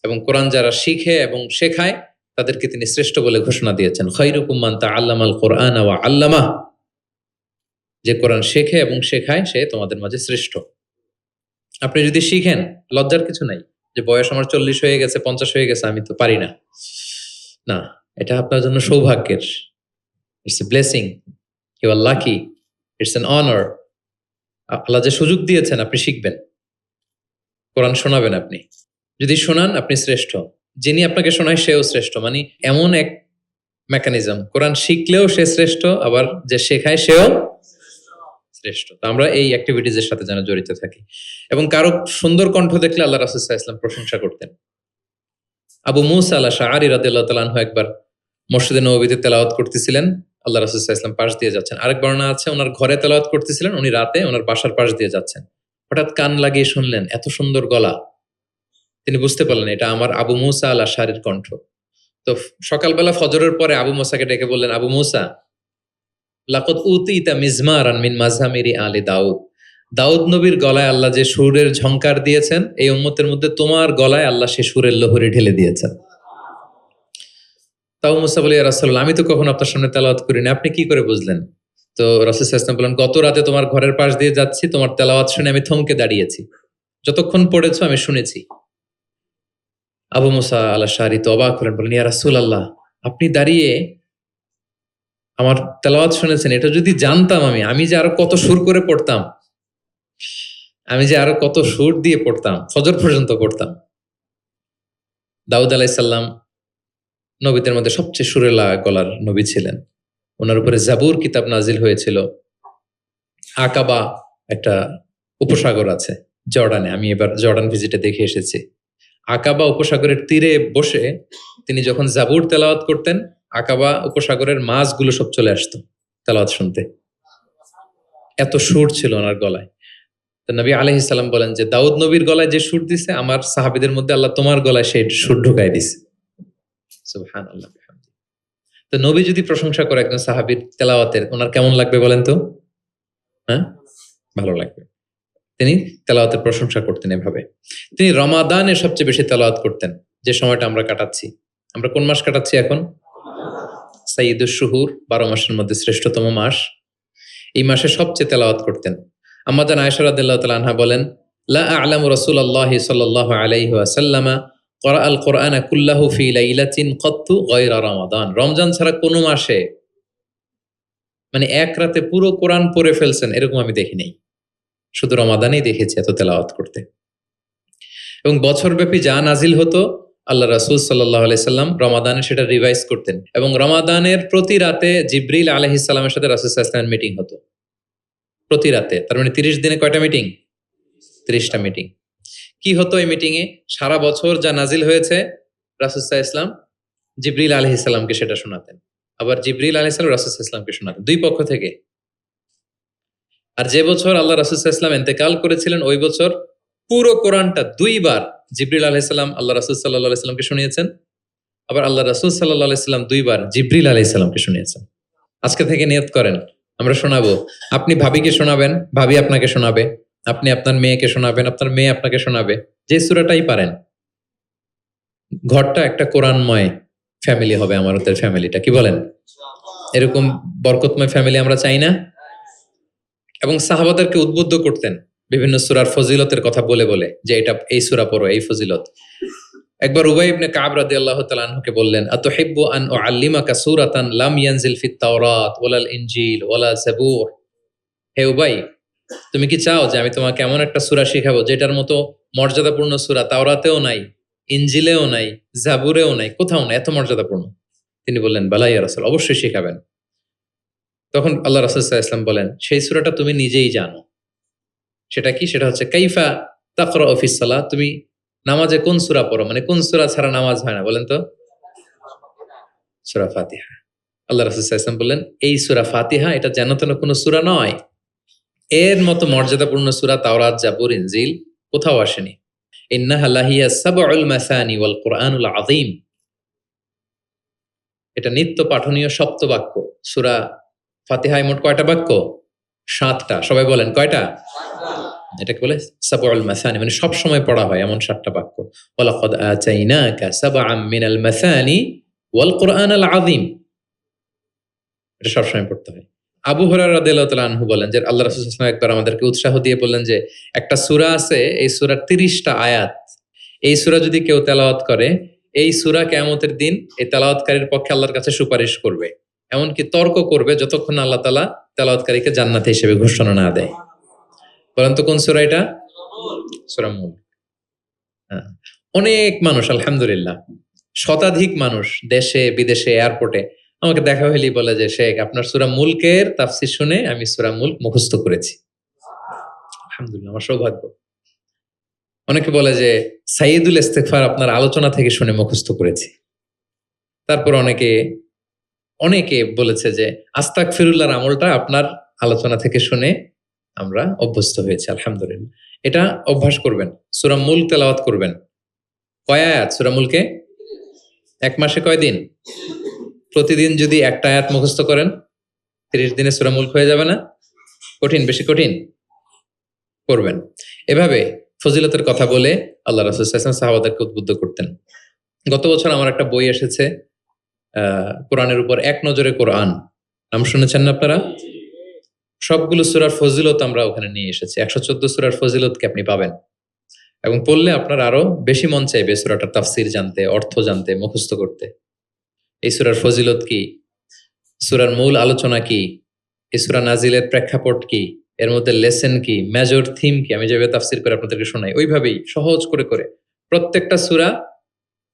এবং কোরআন যারা শিখে এবং শেখায় তাদেরকে তিনি শ্রেষ্ঠ বলে ঘোষণা দিয়েছেন, খায়রুকুম মান তাআল্লামাল কুরআনা ওয়া আল্লামাহ। যে কোরআন শেখে এবং শেখায় সে তোমাদের মাঝে শ্রেষ্ঠ। আপনি যদি শিখেন, লজ্জার কিছু নাই যে বয়স আমার 40 হয়ে গেছে, 50 হয়ে গেছে, আমি তো পারি না। না, এটা আপনার জন্য সৌভাগ্যের। It's a blessing, you are lucky, it's an honour. আল্লাহ যে সুযোগ দিয়েছেন আপনি শিখবেন, কোরআন শোনাবেন। আপনি যদি শোনান আপনি শ্রেষ্ঠ, যিনি আপনাকে শোনায় সেও শ্রেষ্ঠ। মানে এমন এক মেকানিজম, কোরআন শিখলেও সে শ্রেষ্ঠ, আবার যে শেখায় সেও শ্রেষ্ঠ। তো আমরা এই অ্যাক্টিভিটিজের সাথে যেন জড়িত থাকি। এবং কারো সুন্দর কণ্ঠ দেখলে আল্লাহ রাসূল সাল্লাল্লাহু আলাইহি ওয়াসাল্লাম প্রশংসা করতেন। আবু মুসা আল আশআরী রাদিয়াল্লাহু তাআলা আনহু একবার মসজিদে নববীতে তেলাওয়াত করতেছিলেন, আল্লাহ রাসূল সাল্লাল্লাহু আলাইহি ওয়াসাল্লাম পাশ দিয়ে যাচ্ছেন। আরেক বর্ণনা আছে ওনার ঘরে তেলাওয়াত করতেছিলেন, উনি রাতে ওনার বাসার পাশ দিয়ে যাচ্ছেন, হঠাৎ কান লাগিয়ে শুনলেন এত সুন্দর গলা। তিনি বুঝতে পারলেন এটা আমার আবু মুসা আল আশআরীর কণ্ঠ। তো সকালবেলা ফজরের পরে আবু মুসাকে ডেকে বললেন, আবু মুসা, লাকাদ উতিতা মিজমারান মিন মাযহামিরি আলি দাউদ। দাউদ নবীর গলায় আল্লাহ যে সুরের ঝংকার দিয়েছেন, এই উম্মতের মধ্যে তোমার গলায় আল্লাহ সে সুরের লহরী ঢেলে দিয়েছেন। তাও মুসা বলে, ইয়া রাসূলুল্লাহ, আমি তো কখনো আপনার সামনে তেলাওয়াত করিনি, আপনি কি করে বুঝলেন? তো রাসূল সাল্লাল্লাহু আলাইহি ওয়াসাল্লাম বললেন, গত রাতে তোমার ঘরের পাশ দিয়ে যাচ্ছি, তোমার তেলাওয়াত শুনে আমি থমকে দাঁড়িয়েছি, যতক্ষণ পড়েছো আমি শুনেছি। আবু মুসা আল আশআরী তো অবাক হলেন, বললেন, ইয়া রাসূলুল্লাহ, আপনি দাঁড়িয়ে আমার তেলাওয়াত শুনেছেন, এটা যদি জানতাম আমি যে আরো কত সুর করে পড়তাম, আমি যে আরো কত সুর দিয়ে পড়তাম, ফজর পর্যন্ত পড়তাম। দাউদ আলাইহিস সালাম নবীদের মধ্যে সবচেয়ে সুরেলা গলার নবী ছিলেন। ওনার উপরে জাবুর কিতাব নাজিল হয়েছিল। আকাবা একটা উপসাগর আছে জর্ডানে, আমি এবার জর্ডান ভিজিটে দেখে এসেছি। আকাবা উপসাগরের তীরে বসে তিনি যখন জাবুর তেলাওয়াত করতেন, আকাবা উপসাগরের মাছগুলো সব চলে আসতো তেলাওয়াত শুনতে, এত সুর ছিল ওনার গলায়। তো নবী আলাইহিস সালাম বলেন যে দাউদ নবীর গলায় যে সুর দিছে, আমার সাহাবীদের মধ্যে আল্লাহ তোমার গলায় সেই সুর ঢুকাই দিছে। সুবহানাল্লাহ। তো নবী যদি প্রশংসা করে একজন সাহাবীর তেলাওয়াতের, ওনার কেমন লাগবে বলেন তো? হ্যাঁ, ভালো লাগবে। তিনি তেলাওয়াতের প্রশংসা করতেন এভাবে। তিনি রমাদানে সবচেয়ে বেশি তেলাওয়াত করতেন, যে সময়টা আমরা কাটাচ্ছি। আমরা কোন মাস কাটাচ্ছি এখন? সাইয়্যিদুশ শুহুর, 12 মাসের মধ্যে শ্রেষ্ঠতম মাস। এই মাসে সবচেয়ে তেলাওয়াত করতেন। আম্মা জান আয়েশা রাদিয়াল্লাহু তাআলা আনহা বলেন, লা আ'লামু রাসূলুল্লাহি সাল্লাল্লাহু আলাইহি ওয়াসাল্লামা ক্বরাআল কুরআনা কুল্লাহু ফি লাইলাতিন ক্বাত্তু গায়রা রমাদান। রমজান ছাড়া কোনো মাসে মানে এক রাতে পুরো কোরআন পড়ে ফেলছেন এরকম আমি দেখি নাই। শুধু রমাদানেই দেখেছি এত তেলাওয়াত করতে। এবং বছরব্যাপী যা নাজিল হতো, আল্লাহ রাসূল সাল্লাল্লাহু আলাইহি সাল্লাম রমাদানে সেটা রিভাইজ করতেন। এবং রমাদানের প্রতি রাতে জিবরিল আলাইহিস সালামের সাথে রাসূল সাল্লাল্লাহু আলাইহি ওয়াসাল্লামের মিটিং হতো। প্রতি রাতে, তার মানে 30 দিনে কয়টা মিটিং? 30টা মিটিং। কি হতো এই মিটিং এ? সারা বছর যা নাজিল হয়েছে রাসূল সাল্লাল্লাহু আলাইহি ওয়াসাল্লাম জিবরিল আলাইহিস সালামকে সেটা শোনাতেন। আবার জিবরিল আলাইহিস সালাম রাসূল সাল্লাল্লাহু আলাইহি ওয়াসাল্লামকে শোনাতেন, দুই পক্ষ থেকে। আর যে বছর আল্লাহ রাসূল সাল্লাল্লাহু আলাইহি ওয়াসাল্লাম ইন্তেকাল করেছিলেন, ওই বছর পুরো কোরআনটা দুইবার জিবরিল আলাইহিস সালাম আল্লাহ রাসূল সাল্লাল্লাহু আলাইহি ওয়াসাল্লামকে শুনিয়েছেন। আবার আল্লাহ রাসূল সাল্লাল্লাহু আলাইহি ওয়াসাল্লাম দুইবার জিবরিল আলাইহিস সালামকে শুনিয়েছেন। আজকে থেকে নিয়ত করেন, আমরা শোনাবো। আপনি ভাবিকে শোনাবেন, ভাবি আপনাকে শোনাবে, আপনি আপনার মেয়েকে শোনাবেন, আপনার মেয়ে আপনাকে শোনাবে, যে সূরাটাই পারেন। ঘরটা একটা কোরআনময় ফ্যামিলি হবে, আমাদের ফ্যামিলিটা, কি বলেন? এরকম বরকতময় ফ্যামিলি আমরা চাই না? এবং সাহাবাদেরকে উদ্বুদ্ধ করতেন বিভিন্ন সূরার ফজিলতের কথা বলে বলে, যে এটা এই সূরা পড়ো, এই ফজিলত। একবার উবাই ইবনে কাব রাদিয়াল্লাহু তাআলা আনহুকে বললেন, আতুহিব্বু আন উআল্লিমাকা সূরাতান লাম ইয়ানজিল ফিত তাওরাত ওয়ালাল ইনজিল ওয়ালা জাবুর। হে উবাই, তুমি কি চাও যে আমি তোমাকে এমন একটা সূরা শিখাবো যেটার মতো মর্যাদাপূর্ণ সূরা তাওরাতেও নাই, ইনজিলেও নাই, জাবুরেও নাই, কোথাও নাই, এত মর্যাদাপূর্ণ? তিনি বললেন, বালা ইয়া রাসূল, অবশ্যই শিখাবেন। তখন আল্লাহ রাসূল সাল্লাল্লাহু আলাইহি ওয়াসাল্লাম বলেন, সেই সূরাটা তুমি নিজেই জানো। সেটা কি? সেটা হচ্ছে কাইফা তাকরাউ ফিস সালাহ। তুমি নামাজে কোন সূরা পড়ো, মানে কোন সূরা ছাড়া নামাজ হয় না, বলেন তো? সূরা ফাতিহা। আল্লাহ রাসূল সাল্লাল্লাহু আলাইহি ওয়াসাল্লাম বললেন, এই সূরা ফাতিহা এটা যেন তেন কোনো সূরা নয়, এর মতো মর্যাদাপূর্ণ সূরা তাওরাত, জাবুর, ইনজিল কোথাও আসেনি। ইন্নাহা লাহিয়া সাবউল মাসানি ওয়াল কুরআনুল আযীম। এটা নিত্য পাঠনীয় সপ্ত বাক্য। সূরা ফাতিহায় মোট কয়টা বাক্য? 7টা। সবাই বলেন কয়টা? এটাকে বলে সাবউল মাসানি, মানে সব সময় পড়া হয় এমন 7টা বাক্য। ওয়ালাকাদ আতাইনাকা সাবআম মিনাল মাসানি ওয়াল কুরআনুল আযীম। এটা সব সময় পড়তে হয়। আবু হুরায়রা রাদিয়াল্লাহু তাআলা আনহু বলেন যে আল্লাহ রাসূল সাল্লাল্লাহু আলাইহি ওয়াসাল্লাম একবার আমাদেরকে উৎসাহ দিয়ে বললেন যে একটা সূরা আছে, এই সূরার 30টা আয়াত। এই সূরা যদি কেউ তেলাওয়াত করে, এই সূরা কিয়ামতের দিন এই তেলাওয়াতকারীর পক্ষে আল্লাহর কাছে সুপারিশ করবে, এমনকি তর্ক করবে, যতক্ষণ আল্লাহ তাআলা তেলাওয়াতকারীকে জান্নাতি হিসেবে ঘোষণা না দেয়। বলেন তো কোন সূরা এটা? সূরা মুলক। হ্যাঁ। অনেক মানুষ, আলহামদুলিল্লাহ শতাধিক মানুষ দেশে বিদেশে এয়ারপোর্টে আমাকে দেখা হইলেই বলে যে শেখ, আপনার সূরা মুলকের তাফসীর শুনে আমি সূরা মুলক মুখস্থ করেছি। আলহামদুলিল্লাহ, আমার সৌভাগ্য। অনেকে বলে যে সাইয়্যিদুল ইস্তিগফার আপনার আলোচনা থেকে শুনে মুখস্থ করেছি। তারপর অনেকে বলেছে যে আস্তাগফিরুল্লাহর আমলটা আপনার আলোচনা থেকে শুনে আমরা অভ্যস্ত হয়েছি। আলহামদুলিল্লাহ, এটা অভ্যাস করবেন। সূরা মুলক তেলাওয়াত করবেন। কয় আয়াত সূরা মুলকে? এক মাসে কয় দিন? প্রতিদিন যদি একটা আয়াত মুখস্থ করেন, 30 দিনে সূরা মুলক হয়ে যাবে না? কঠিন? বেশি কঠিন? করবেন। এভাবে ফজিলতের কথা বলে আল্লাহ রাসূল সাল্লাল্লাহু আলাইহি ওয়াসাল্লাম সাহাবাদেরকে উদ্বুদ্ধ করতেন। গত বছর আমার একটা বই এসেছে, কোরআনের উপর এক নজরে কোরআন। নাম শুনেছেন না আপনারা? সবগুলো সূরার ফজিলত আমরা ওখানে নিয়ে এসেছি। 114 সূরার ফজিলতকে আপনি পাবেন। এবং পড়লে আপনার আরো বেশি মন চাইবে সূরাটার তাফসীর জানতে, অর্থ জানতে, মুখস্থ করতে। এই সূরার ফজিলত কি, সূরার মূল আলোচনা কি, এই সূরা নাজিলের প্রেক্ষাপট কি, এর মধ্যে লেসন কি, মেজর থিম কি, আমি যেভাবে তাফসীর করে আপনাদেরকে শোনাই ওইভাবেই সহজ করে করে প্রত্যেকটা সূরা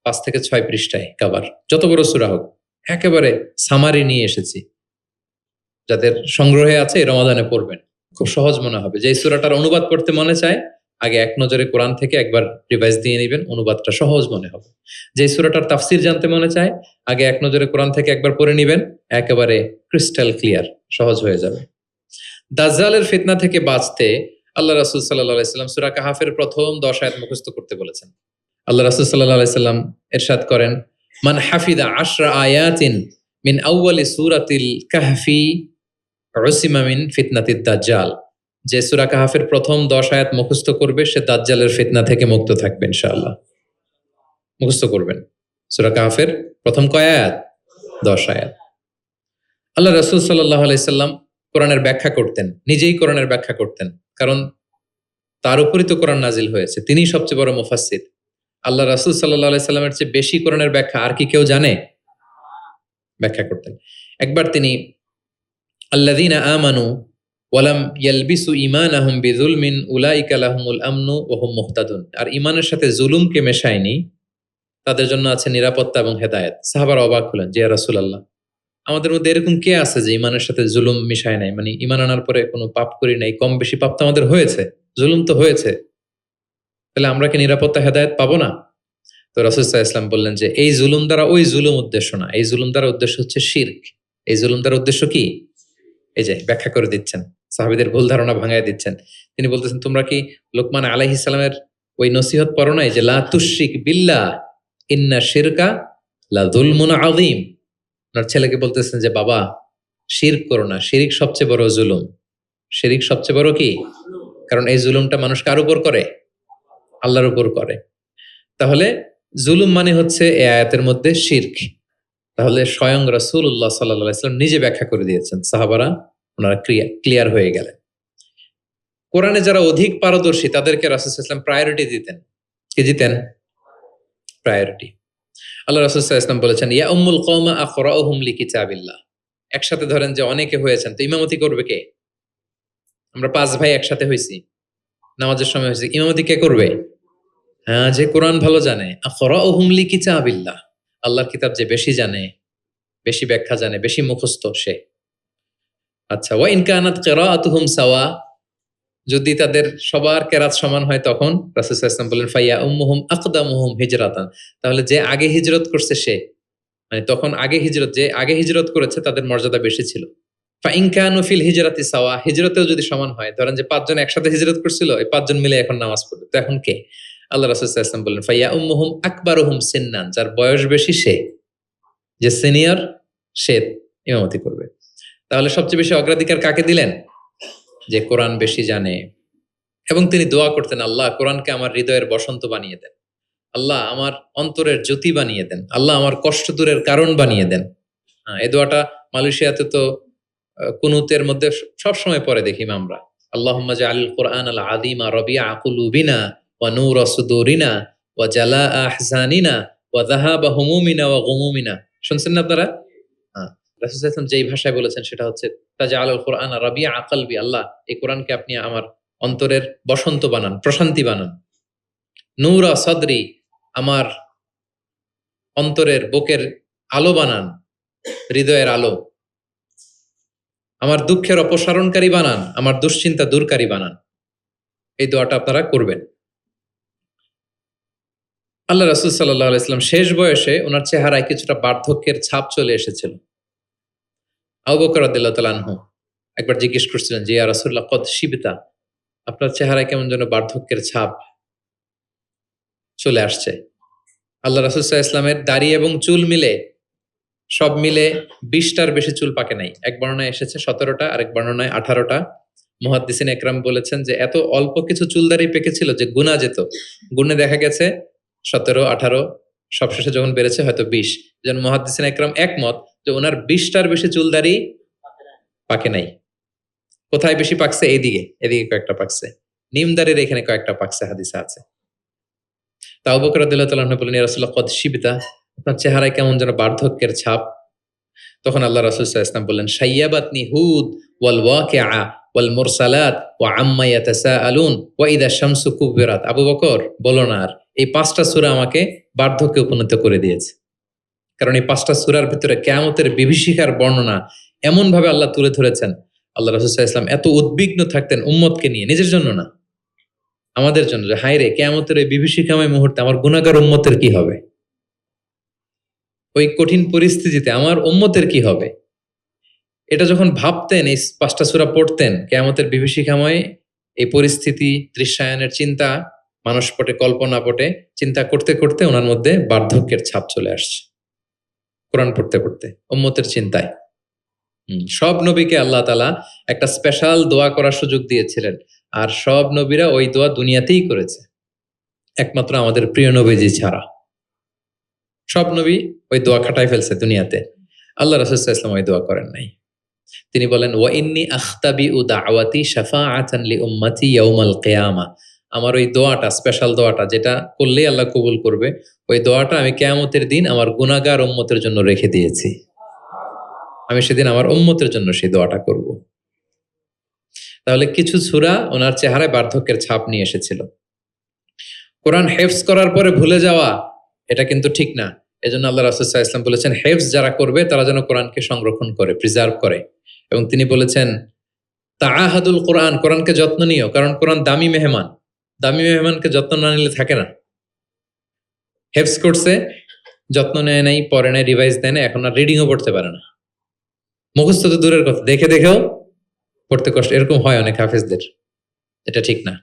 5 থেকে 6 পৃষ্ঠায় কভার, যত বড় সূরা হোক একেবারে সামারি নিয়ে এসেছি, যাদের সংগ্রহে আছে এই রমাদানে পড়বেন, খুব সহজ মনে হবে। যে সূরাটার অনুবাদ পড়তে মনে চায় আগে এক নজরে কোরআন থেকে একবার রিভাইজ দিয়ে নেবেন, অনুবাদটা সহজ মনে হবে। যে সূরাটার তাফসির জানতে মনে চায় আগে এক নজরে কোরআন থেকে একবার পড়ে নেবেন, একেবারে ক্রিস্টাল ক্লিয়ার, সহজ হয়ে যাবে। দাজ্জালের ফিতনা থেকে বাঁচতে আল্লাহ রাসূল সাল্লাল্লাহু আলাইহি সাল্লাম সূরা কাহাফের প্রথম 10 আয়াত মুখস্থ করতে বলেছেন। আল্লাহ রাসূল সাল্লাল্লাহু আলাইহি সাল্লাম ইরশাদ করেন, মান হাফিযা 10 আয়াতিন মিন আউয়ালি সূরাতিল কাহফি উসিমা মিন ফিতনাতিদ দাজ্জাল। যে সূরা কাহাফের প্রথম 10 আয়াত মুখস্থ করবে সে দাজ্জালের ফিতনা থেকে মুক্ত থাকবে ইনশাআল্লাহ। মুখস্থ করবেন সূরা কাহাফের প্রথম কয় আয়াত? 10 আয়াত। আল্লাহ রাসূল সাল্লাল্লাহু আলাইহি সাল্লাম কোরআনের ব্যাখ্যা করতেন, নিজেই কোরআনের ব্যাখ্যা করতেন, কারণ তার উপরই তো কোরআন নাজিল হয়েছে, তিনিই সবচেয়ে বড় মুফাসসির। আল্লাহ রাসূল সাল্লাল্লাহু আলাইহি সাল্লামের চেয়ে বেশি কোরআনের ব্যাখ্যা আর কি কেউ জানে? ব্যাখ্যা করতেন। একবার তিনি আল্লাযীনা আমানু ওয়া লাম ইয়ালবিসু ঈমানাহুম বিযুলমিন উলাইকা লাহুমুল আমনু ওয়া হুম মুহতাদুন, আর ঈমানের সাথে জুলুমকে মেশায়নি, তাদের জন্য আছে নিরাপত্তা এবং হেদায়েত। সাহাবারা অবাক হলেন, যে ইয়া রাসূলুল্লাহ, আমাদের মধ্যে এরকম কে আছে যে ঈমানের সাথে জুলুম মিশায় নাই, মানে ঈমান আনার পরে কোনো পাপ করি নাই, কম বেশি পাপ তো আমাদের হয়েছে, জুলুম তো হয়েছে, তাহলে আমরা কি নিরাপত্তা হেদায়েত পাবো না? তো রাসূল সাল্লাল্লাহু আলাইহি ওয়াসাল্লাম বললেন যে এই জুলুম দ্বারা ওই জুলুম উদ্দেশ্য না, এই জুলুম দ্বারা উদ্দেশ্য হচ্ছে শিরক। এই জুলুম দ্বারা উদ্দেশ্য কি? এই যে ব্যাখ্যা করে দিচ্ছেন, সাহাবীদের ভুল ধারণা ভাঙায় দিচ্ছেন। তিনি বলতেছেন, তোমরা কি লোকমান আলাইহিস সালামের ওই নসিহত পড়ো নাই যে লা তুশরিক বিল্লাহ ইন্না শিরকা লা যুলমুন আযীম? ওনার ছেলেকে বলতেছেন যে বাবা শিরক করো না, শিরিক সবচেয়ে বড় জুলুম। শিরিক সবচেয়ে বড় কি? কারণ এই জুলুমটা মানুষ কার উপর করে? আল্লাহর উপর করে। তাহলে জুলুম মানে হচ্ছে এই আয়াতের মধ্যে শিরক। তাহলে স্বয়ং রাসূলুল্লাহ সাল্লাল্লাহু আলাইহি ওয়াসাল্লাম নিজে ব্যাখ্যা করে দিয়েছেন, সাহাবারা ওনারা ক্লিয়ার হয়ে গেলেন। কোরআনে যারা অধিক পারদর্শী তাদেরকে রাসূল সাল্লাল্লাহু আলাইহি ওয়াসাল্লাম প্রায়োরিটি দিতেন। কি দিতেন? প্রায়োরিটি। আল্লাহ রাসূল সাল্লাল্লাহু আলাইহি ওয়াসাল্লাম বলেছেন, ইয়া উম্মুল কওমা আকরাউহুম লিকিতাবিল্লাহ। একসাথে ধরেন যে অনেকে হয়েছেন, তো ইমামতি করবে কে? আমরা 5 ভাই একসাথে হইছি, নামাজের সময় হইছে, ইমামতি কে করবে? হ্যাঁ, যে কোরআন ভালো জানে। আকরাউহুম লিকিতাবিল্লাহ, আল্লাহর কিতাব যে বেশি জানে, বেশি ব্যাখ্যা জানে, বেশি মুখস্থ সে। আচ্ছা, ওয়া ইন কানাত কিরাআতুহুম সাওয়া, যদি তাদের সবার কেরাত সমান হয় তখন রাসূল সাল্লাল্লাহু আলাইহি ওয়াসাল্লাম বলেন ফাইয়া উম্মুহুম আকদামুহুম হিজরাতান, তাহলে যে আগে হিজরত করছে সে, মানে তখন আগে হিজরত, যে আগে হিজরত করেছে তাদের মর্যাদা বেশি ছিল। ফা ইন কানু ফিল হিজরাতি সাওয়া, হিজরতেও যদি সমান হয়, ধরেন যে 5 জন একসাথে হিজরত করছিল, এই 5 জন মিলে এখন নামাজ পড়বে, তো এখন কে? আল্লাহ রাসূল সাল্লাল্লাহু আলাইহি ওয়াসাল্লাম বললেন ফাইয়া উম্মুহুম আকবারুহুম সিন্নান, যার বয়স বেশি সে, যে সিনিয়র সে ইমামতি করবে। তাহলে সবচেয়ে বেশি অগ্রাধিকার কাকে দিলেন? যে কোরআন বেশি জানে। এবং তিনি দোয়া করতেন, আল্লাহ কোরআনকে আমার হৃদয়ের বসন্ত বানিয়ে দেন, আল্লাহ আমার অন্তরের জ্যোতি বানিয়ে দেন, আল্লাহ আমার কষ্ট দূরের কারণ বানিয়ে দেন। এই দোয়াটা মালয়েশিয়াতে তো কুনুতের মধ্যে সবসময় পরে দেখি আমরা, আল্লাহুম্মা জাআলিল কুরআন আল আযীমা রাবিআ কুলুবিনা ওয়া নূরা সুদুরিনা ওয়া জালাআ আহজানিনা ওয়া যাহাবা হুমুমিনা ওয়া গুমুমিনা। শুনছেন না আপনারা? রাসূল সাল্লাল্লাহু আলাইহি ওয়াসাল্লাম যেই ভাষায় বলেছেন সেটা হচ্ছে তাজআলুল কুরআন রাবিআ কলবি, আল্লাহ এই কোরআনকে আপনি আমার অন্তরের বসন্ত বানান, প্রশান্তি বানান। নূরা সদরি, আমার অন্তরের বুকের আলো বানান, হৃদয়ের আলো। আমার দুঃখের অপসারণকারী বানান, আমার দুশ্চিন্তা দূরকারী বানান। এই দোয়াটা আপনারা করবেন। আল্লাহ রাসূল সাল্লাল্লাহু আলাইহি ওয়াসাল্লাম শেষ বয়সে ওনার চেহারায় কিছুটা বার্ধক্যের ছাপ চলে এসেছিল। আবু বকর রাদিয়াল্লাহু তাআলা আনহু একবার জিজ্ঞেস করছিলেন যে ইয়া রাসূলুল্লাহ কদ শিবতা, আপনার চেহারায় কেমন যেন বার্ধক্যের ছাপ চলে আসছে। আল্লাহ রাসূল সাল্লাল্লাহু আলাইহি ওয়াসাল্লামের দাড়ি এবং চুল মিলে, সব মিলে 20টার বেশি চুল পাকে নাই। এক বর্ণনায় এসেছে 17টা, আরেক বর্ণনায় 18টা। মুহাদ্দিসিন একরাম বলেছেন যে এত অল্প কিছু চুল দাড়ি পেকেছিল যে গুনা যেত, গুণে দেখা গেছে 17, 18, সবশেষে যখন বেড়েছে হয়তো 20। যেন মুহাদ্দিসিন একরাম একমত যে ওনার 20টার বেশি চুল দাড়ি পাকে নাই। কোথায় বেশি পাকছে? এদিকে কয়েকটা পাকছে, নিম দাড়ির এখানে কয়েকটা পাকছে, হাদিসে আছে। তা আবু বকর রাদিয়াল্লাহু তাআলা আনহু বলেন, ইয়া রাসূলুল্লাহ কদ শিবতা, আপনার চেহারায় কেমন যেন বার্ধক্যের ছাপ। তখন আল্লাহ রাসূল সাল্লাল্লাহু আলাইহি ওয়াসাল্লাম বললেন, শাইয়াবাতনি হুদ ওয়াল ওয়াকিআ ওয়াল মুরসালাত ওয়া আম্মা ইয়াতাসাআলুন ওয়া ইযা শামসু কুবিরাত। আবু বকর বলো না আর, এই 5টা সূরা আমাকে বার্ধক্যে উপনীত করে দিয়েছে। কারণ এই 5টা সূরার ভিতরে কিয়ামতের বিভীষিকার বর্ণনা এমন ভাবে আল্লাহ তুলে ধরেছেন, আল্লাহ রাসূল সাল্লাল্লাহু আলাইহি ওয়াসাল্লাম এত উদ্বিগ্ন থাকতেন উম্মতকে নিয়ে, নিজের জন্য না, আমাদের জন্য, যে হায় রে কিয়ামতের এই বিভীষিকাময় মুহূর্তে আমার গুনাহগার উম্মতের কি হবে, ওই কঠিন পরিস্থিতিতে আমার উম্মতের কি হবে। এটা যখন ভাবতেন, এই 5টা সূরা পড়তেন, কিয়ামতের বিভীষিকাময় এই পরিস্থিতি দৃশ্যায়নের চিন্তা মানসপটে কল্পনাপটে চিন্তা করতে করতে ওনার মধ্যে বার্ধক্যের ছাপ চলে আসছে কোরআন পড়তে পড়তে উম্মতের চিন্তায়। সব নবীকে আল্লাহ তাআলা একটা স্পেশাল দোয়া করার সুযোগ দিয়েছিলেন, আর সব নবীরা ওই দোয়া দুনিয়াতেই করেছে, একমাত্র আমাদের প্রিয় নবীজি ছাড়া। সব নবী ওই দোয়া খাটাই ফেলছে দুনিয়াতে, আল্লাহ রাসূল সাল্লাল্লাহু আলাইহি ওয়াসাল্লাম ওই দোয়া করেন নাই। তিনি বলেন, ওয়া ইন্নী আখতাবিউ দাওয়াতি শাফাআতান লি উম্মতি ইয়াউমাল কিয়ামা, আমার ওই দোয়াটা, স্পেশাল দোয়াটা যেটা করলেই আল্লাহ কবুল করবে, ওই দোয়াটা আমি কিয়ামতের দিন আমার গুনাহগার উম্মতের জন্য রেখে দিয়েছি। আমি সেদিন আমার উম্মতের জন্য সেই দোয়াটা করব। তাহলে কিছু সূরা ওনার চেহারায় বার্ধক্যের ছাপ নিয়ে এসেছিল। কোরআন হেফজ করার পরে ভুলে যাওয়া, এটা কিন্তু ঠিক না। এজন্য আল্লাহ রাসূল সাল্লাল্লাহু আলাইহি ওয়াসাল্লাম বলেছেন, হেফজ যারা করবে তারা যেন কোরআনকে সংরক্ষণ করে, প্রিজার্ভ করে। এবং তিনি বলেছেন, তাআহাদুল কোরআন, কোরআনকে যত্ন নিও, কারণ কোরআন দামি মেহমান, দামি মেহমানকে যত্ন না নিলে থাকে না। হেফজ করছে, যত্ন নেয় নাই, পড়ে নাই, রিভাইজ দেয় না, এখন আর রিডিংও পড়তে পারে না। মুখস্থ তো দূরের কথা, দেখে দেখেও পড়তে কষ্ট, এরকম হয় অনেক হাফেজদের। এটা ঠিক না,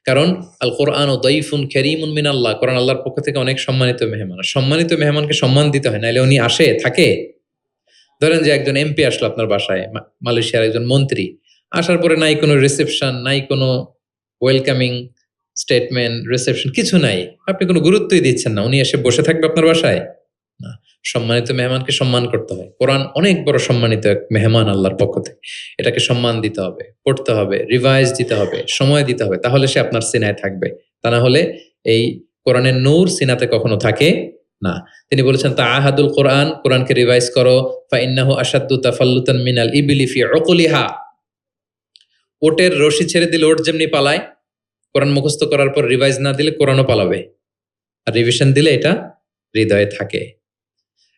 কারণ আল কোরআন দাইফুন কারীমুন মিনাল্লাহ, কোরআন আল্লাহর পক্ষ থেকে অনেক সম্মানিত মেহমান। সম্মানিত মেহমানকে সম্মান দিতে হয়, নাইলে উনি আসে থাকে। ধরেন যে একজন এমপি আসলো আপনার বাসায়, মালয়েশিয়ার একজন মন্ত্রী, আসার পরে নাই কোনো রিসেপশন, নাই কোনো ওয়েলকামিং স্টেটমেন্ট, রিসেপশন কিছু নাই, আপনি কোনো গুরুত্বই দিচ্ছেন না, উনি এসে বসে থাকবে আপনার বাসায় না। সম্মানিত মেহমানকে সম্মান করতে হয়। কোরআন অনেক বড় সম্মানিত এক মেহমান আল্লাহর পক্ষ থেকে, এটাকে সম্মান দিতে হবে, পড়তে হবে, রিভাইজ দিতে হবে, সময় দিতে হবে, তাহলে সে আপনার সিনায় থাকবে। তা না হলে এই কোরআনের নূর সিনাতে কখনো থাকে না। তিনি বলেছেন, তাআহাদুল কোরআন, কোরআনকে রিভাইজ করো, ফা ইন্নাহু আশাদ্দু তাফাল্লুতান মিনাল ইবলি ফি উকুলিহা, ওটের রশি ছেড়ে দিলে ওট যেমনি পালায়, কোরআন মুখস্থ করার পর রিভাইজ না দিলে কোরআনও পালাবে, আর রিভিশন দিলে এটা হৃদয়ে থাকে।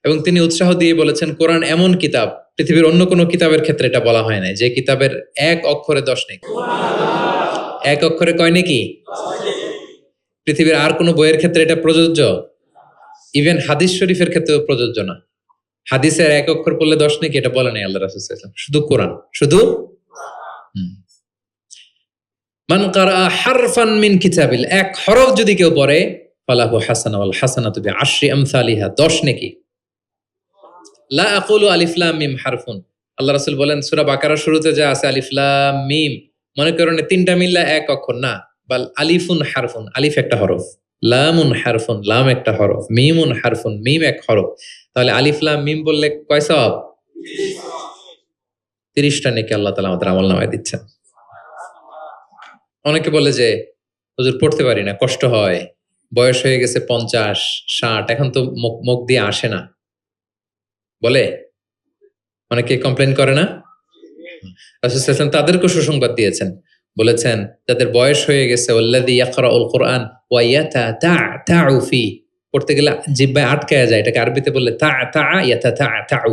এবং তিনি উৎসাহ দিয়ে বলেছেন, কোরআন এমন কিতাব, পৃথিবীর অন্য কোনো কিতাবের ক্ষেত্রে এটা বলা হয় না, যে কিতাবের এক অক্ষরে 10 নেকি, এক অক্ষরে কয় নেকি। পৃথিবীর আর কোনো বইয়ের ক্ষেত্রে এটা প্রযোজ্য, ইভেন হাদিস শরীফের ক্ষেত্রেও প্রযোজ্য না। হাদিসের এক অক্ষর পড়লে 10 নেকি, এটা বলে নাই আল্লাহ রাসূল সাল্লাল্লাহু আলাইহি ওয়াসাল্লাম, শুধু কোরআন, শুধু মান কারা হারফান মিন কিতাবিল, এক হরফ যদি কেউ পড়ে, ফালাহু হাসানা ওয়াল হাসানাতু বিআশরি আমসালিহা, 10 নেকি। লা আকুলু আলিফ লাম মিম হারফুন, আল্লাহ রাসূল বলেন সূরা বাকারার শুরুতে যা আছে আলিফ লাম মিম, মনে করেন তিনটা মিললে এক অক্ষর না, বাল আলিফুন হারফুন, আলিফ একটা হরফ, লামুন হারফুন, লাম একটা হরফ, মিমুন হারফুন, মিম এক হরফ। তাহলে আলিফ লাম মিম বললে কয় সওয়াব? 30টা নেকি আল্লাহ তাআলা আমাদের আমলনামায় দিচ্ছেন। অনেকে বলে যে হুজুর পড়তে পারি না, কষ্ট হয়, বয়স হয়ে গেছে 50 60, এখন তো মুখ দিয়ে আসে না, বলে অনেকে কমপ্লেন করে না। রাসূল সাল্লাল্লাহু আলাইহি ওয়াসাল্লাম তাদেরকে সুসংবাদ দিয়েছেন, বলেছেন যাদের বয়স হয়ে গেছে, ওয়াল্লাযী ইয়াকরাউল কোরআন ওয়া ইয়াতাতাউ ফি, পড়তে গেলে জিহ্বায় আটকায়া যায়, এটাকে আরবিতে বললে তা ইয়াতাতাউ,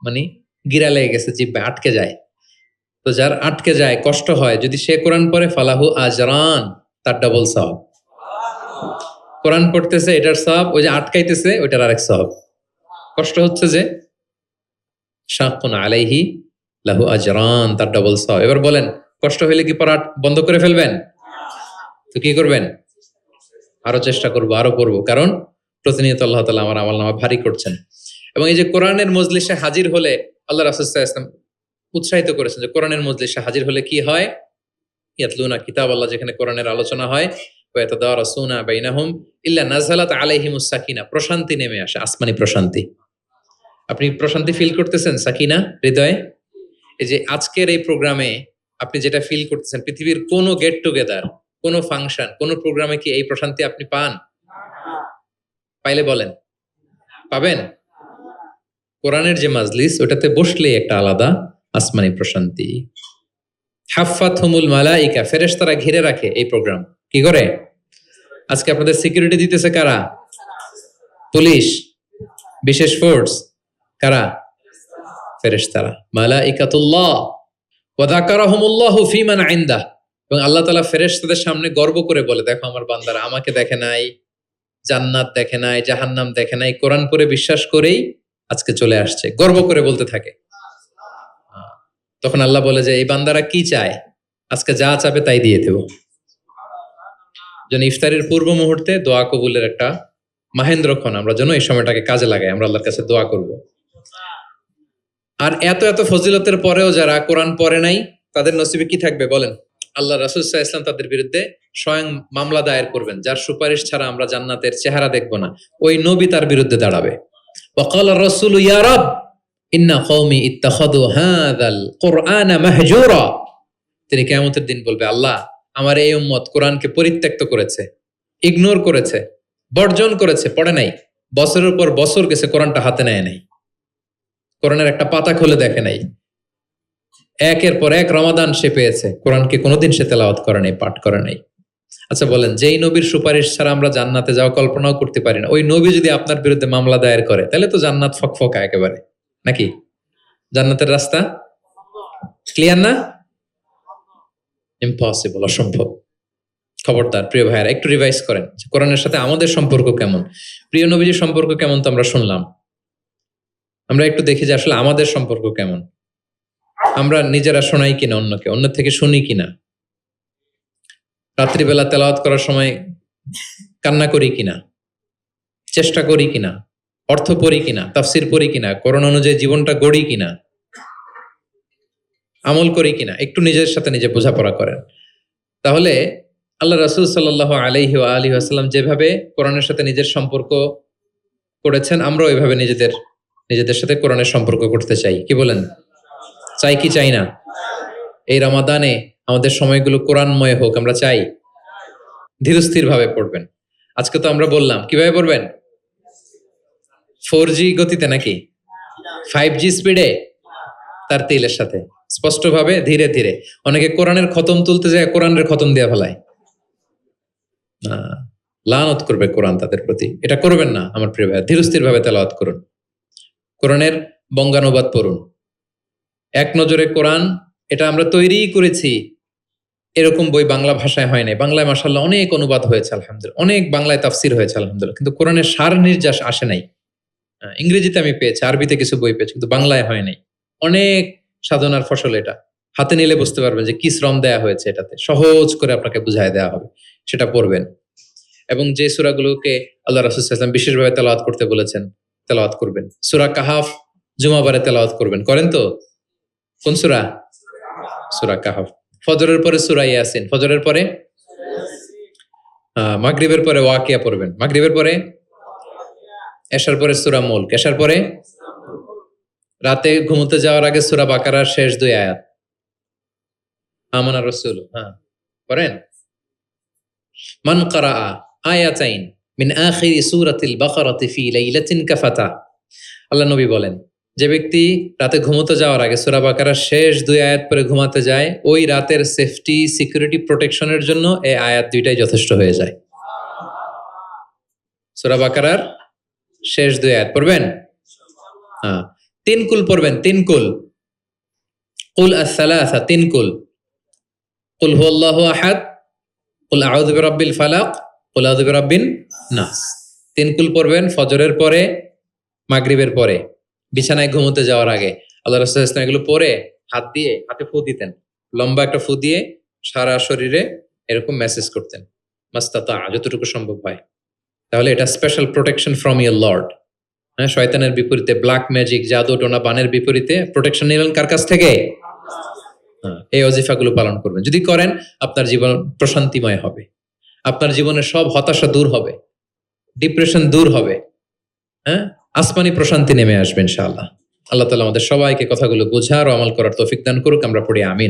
মানে গিরা লেগে গেছে, জিহ্বায় আটকে যায়। তো যার আটকে যায়, কষ্ট হয়, যদি সে কোরআন পড়ে, ফালাহু আজরান, তার ডাবল সওয়াব। কোরআন পড়তেছে এটার সওয়াব, ওই যে আটকাইতেছে ওইটার আরেক সওয়াব। কষ্ট হচ্ছে যে, শাক্কুন আলাইহি লাহু আজরান, তার ডাবল সওয়াব। এবার বলেন, কষ্ট হইলে কি পড়া বন্ধ করে ফেলবেন? তো কি করবেন? আরো চেষ্টা করবো, আরো পড়বো, কারণ প্রতিনিয়ত আল্লাহ তাআলা আমার আমলনামা ভারী করছেন। এবং এই যে কোরআনের মজলিসে হাজির হলে, আল্লাহ রাসূল সাল্লাল্লাহু আলাইহি ওয়াসাল্লাম উৎসাহিত করেছেন যে কোরআনের মজলিসে হাজির হলে কি হয়, ইয়াতলুনা কিতাব আল্লাহ, যেখানে কোরআনের আলোচনা হয়, ওয়া ইয়াতাদারাসুনা বাইনাহুম ইল্লা নাযালাত আলাইহিমুস সাকিনা, প্রশান্তি নেমে আসে, আসমানি প্রশান্তি। আপনি প্রশান্তি ফিল করতেছেন সাকিনা হৃদয়ে? এই যে আজকের এই প্রোগ্রামে আপনি যেটা ফিল করতেছেন, পৃথিবীর কোনো গেট টুগেদার, কোনো ফাংশন, কোনো প্রোগ্রামে কি এই প্রশান্তি আপনি পান? পাইলে বলেন, পাবেন? কোরআনের যে মাজলিস, ওটাতে বসলেই একটা আলাদা আসমানি প্রশান্তি। হাফাতহুমুল মালাইকা, ফেরেশতারা ঘিরে রাখে এই প্রোগ্রাম, কি করে? আজকে আপনাদের সিকিউরিটি দিতেছে কারা? পুলিশ, বিশেষ ফোর্স কারা? ফেরেশতারা, মালাইকাতুল্লাহ। ওয়া যাকারাহুমুল্লাহু ফীমান ইনদাহ, এবং আল্লাহ তাআলা ফেরেশতাদের সামনে গর্ব করে বলে, দেখো আমার বান্দারা আমাকে দেখে নাই, জান্নাত দেখে নাই, জাহান্নাম দেখে নাই, কোরআন পড়ে বিশ্বাস করেই আজকে চলে আসছে, গর্ব করে বলতে থাকে। তখন আল্লাহ বলে যে এই বান্দারা কি চায়, আজকে যা চাবে তাই দিয়ে দেব। যেন ইফতারের পূর্ব মুহূর্তে দোয়া কবুলের একটা মাহেন্দ্রক্ষণ, আমরা যেন এই সময়টাকে কাজে লাগাই, আমরা আল্লাহর কাছে দোয়া করব। আর এত এত ফজিলতের পরেও যারা কোরআন পড়ে নাই তাদের নসিবে কি থাকবে বলেন? আল্লাহ রাসূল সাল্লাল্লাহু আলাইহি ওয়াসাল্লাম তাদের বিরুদ্ধে স্বয়ং মামলা দায়ের করবেন, যার সুপারিশ ছাড়া আমরা জান্নাতের চেহারা দেখব না। ওই নবী তার বিরুদ্ধে দাঁড়াবে। ওয়াকালা রাসূল ইয়া রাব ইন্না কওমি ইত্তাখাযু হাযাল কুরআনা মাহজুরা। তিনি কিয়ামতের দিন বলবে, আল্লাহ আমার এই উম্মত কোরআনকে পরিত্যক্ত করেছে, ইগনোর করেছে, বর্জন করেছে, পড়ে নাই। বছরের পর বছর গেছে, কোরআনটা হাতে নেয় নাই, কোরআনের একটা পাতা খুলে দেখে নাই। একের পর এক রমাদান সে পেয়েছে, কোরআনকে কোনোদিন সে তেলাওয়াত করে নাই, পাঠ করে নাই। আচ্ছা বলেন, যেই নবীর সুপারিশ ছাড়া আমরা জান্নাতে যাওয়া কল্পনাও করতে পারি না, ওই নবী যদি আপনার বিরুদ্ধে মামলা দায়ের করে, তাহলে তো জান্নাত ফকফকা একেবারে, নাকি? জান্নাতের রাস্তা ক্লিয়ার না? ইম্পসিবল, অসম্ভব। খবরদার প্রিয় ভাইয়েরা, একটু রিভাইজ করেন কোরআনের সাথে আমাদের সম্পর্ক কেমন, প্রিয় নবীজির সম্পর্ক কেমন তো আমরা শুনলাম। আমরা একটু দেখি যে আসলে আমাদের সম্পর্ক কেমন। আমরা নিজেরা শোনাই কিনা অন্যকে, অন্য থেকে শুনি কিনা, রাত্রিবেলা তেলাওয়াত করার সময় কান্না করি কিনা, চেষ্টা করি কিনা, অর্থ পড়ি কিনা, তাফসির পড়ি কিনা, কোরআন অনুযায়ী জীবনটা গড়ি কিনা, আমল করি কিনা, একটু নিজের সাথে নিজে বোঝাপড়া করেন। তাহলে আল্লাহ রাসূল সাল্লাল্লাহু আলাইহি ওয়া আলিহি ওয়াসাল্লাম যেভাবে কোরআনের সাথে নিজের সম্পর্ক করেছেন, আমরাও এভাবে নিজেদের সাথে কোরআনের সম্পর্ক করতে চাই। কি বলেন? চাই কি চাই না? এই রমাদানে আমাদের সময়গুলো কোরআনময় হোক, আমরা চাই। ধীরস্থির ভাবে পড়বেন। আজকে তো আমরা বললাম কিভাবে পড়বেন, 4G গতিতে নাকি 5G স্পিডে, তার তেলের সাথে স্পষ্টভাবে ধীরে ধীরে। অনেকে কোরআনের খতম তুলতে যায়, কোরআনের খতম দেয়া ফেলায়, লানত করবে কোরআন তাদের প্রতি। এটা করবেন না আমার প্রিয় ভাই, ধীরস্থির ভাবে তেলাওয়াত করুন, কোরআনের বঙ্গানুবাদ পড়ুন। এক নজরে কোরআন, এটা আমরা তৈরি করেছি, এরকম বই বাংলা ভাষায় হয় নাই। বাংলায় মাশাআল্লাহ অনেক অনুবাদ হয়েছে আলহামদুলিল্লাহ, অনেক বাংলায় তাফসির হয়েছে আলহামদুলিল্লাহ, কিন্তু কোরআনের সার নির্যাস আসে নাই। ইংরেজিতে আমি পেয়েছি, আরবিতে কিছু বই পেয়েছি, কিন্তু বাংলায় হয় নাই। অনেক সাধনার ফসল এটা। হাতে নিলে বুঝতে পারবেন যে কি শ্রম দেয়া হয়েছে এটাতে, সহজ করে আপনাকে বুঝায় দেওয়া হবে, সেটা পড়বেন। এবং যে সূরাগুলোকে আল্লাহ রাসূল সাল্লাল্লাহু আলাইহি ওয়াসাল্লাম বিশেষভাবে তেলাওয়াত করতে বলেছেন, তেলাওয়াত করবেন। সূরা কাহাফ জুমাবারে তেলাওয়াত করবেন, করেন তো? কোন সূরা? সূরা কাহাফ। ফজরের পরে সূরা ইয়াসিন, ফজরের পরে মাগরিবের পরে ওয়াকিয়া পড়বেন, মাগরিবের পরে এশার পরে সূরা মুলক, এশার পরে রাতে ঘুমোতে যাওয়ার আগে সূরা বাকারার শেষ 2 আয়াত, আমানা রাসূল, পড়েন। মান ক্বারাআ আয়াতাইন মিন আখিরি সূরাতিল বাকারাতি ফি লাইলাতিন কাফাতা। আল্লাহ নবী বলেন, যে ব্যক্তি রাতে ঘুমোতে যাওয়ার আগে সূরা বাকারার শেষ 2 আয়াত পরে ঘুমাতে যায়, ওই রাতের সেফটি, সিকিউরিটি, প্রোটেকশনের জন্য এই আয়াত 2টাই যথেষ্ট হয়ে যায়। সূরা বাকারার শেষ 2 আয়াত পড়বেন। 3 কুল পড়বেন, 3 কুল। কুল আস-সালাসা, 3 কুল। কুল হুয়াল্লাহু আহাদ, কুল আউযু বিরাব্বিল ফালাক, কুল আউযু বিরাব্বিন নাস। 3 কুল পড়বেন ফজরের পরে, মাগরিবের পরে, বিছানায় ঘুমোতে যাওয়ার আগে। আল্লাহ রাসূল সাল্লাল্লাহু আলাইহি ওয়াসাল্লাম এগুলো পরে হাতে ফু দিতেন, লম্বা একটা ফু দিয়ে সারা শরীরে এরকম মেসেজ করতেন, মাস্তাতা, যতটুকু সম্ভব হয়। তাহলে এটা special protection from your Lord. শয়তানের বিপরীতে, ব্ল্যাক ম্যাজিক, জাদু টোনা বানের বিপরীতে প্রোটেকশন নিলেন কার কাছ থেকে? এই ওজিফাগুলো পালন করবেন। যদি করেন, আপনার জীবন প্রশান্তিময় হবে, আপনার জীবনের সব হতাশা দূর হবে, ডিপ্রেশন দূর হবে, আসমানি প্রশান্তি নেমে আসবে ইনশাআল্লাহ। আল্লাহ তাআলা আমাদের সবাইকে কথাগুলো বোঝার ও আমল করার তৌফিক দান করুক। আমরা পড়ি আমিন।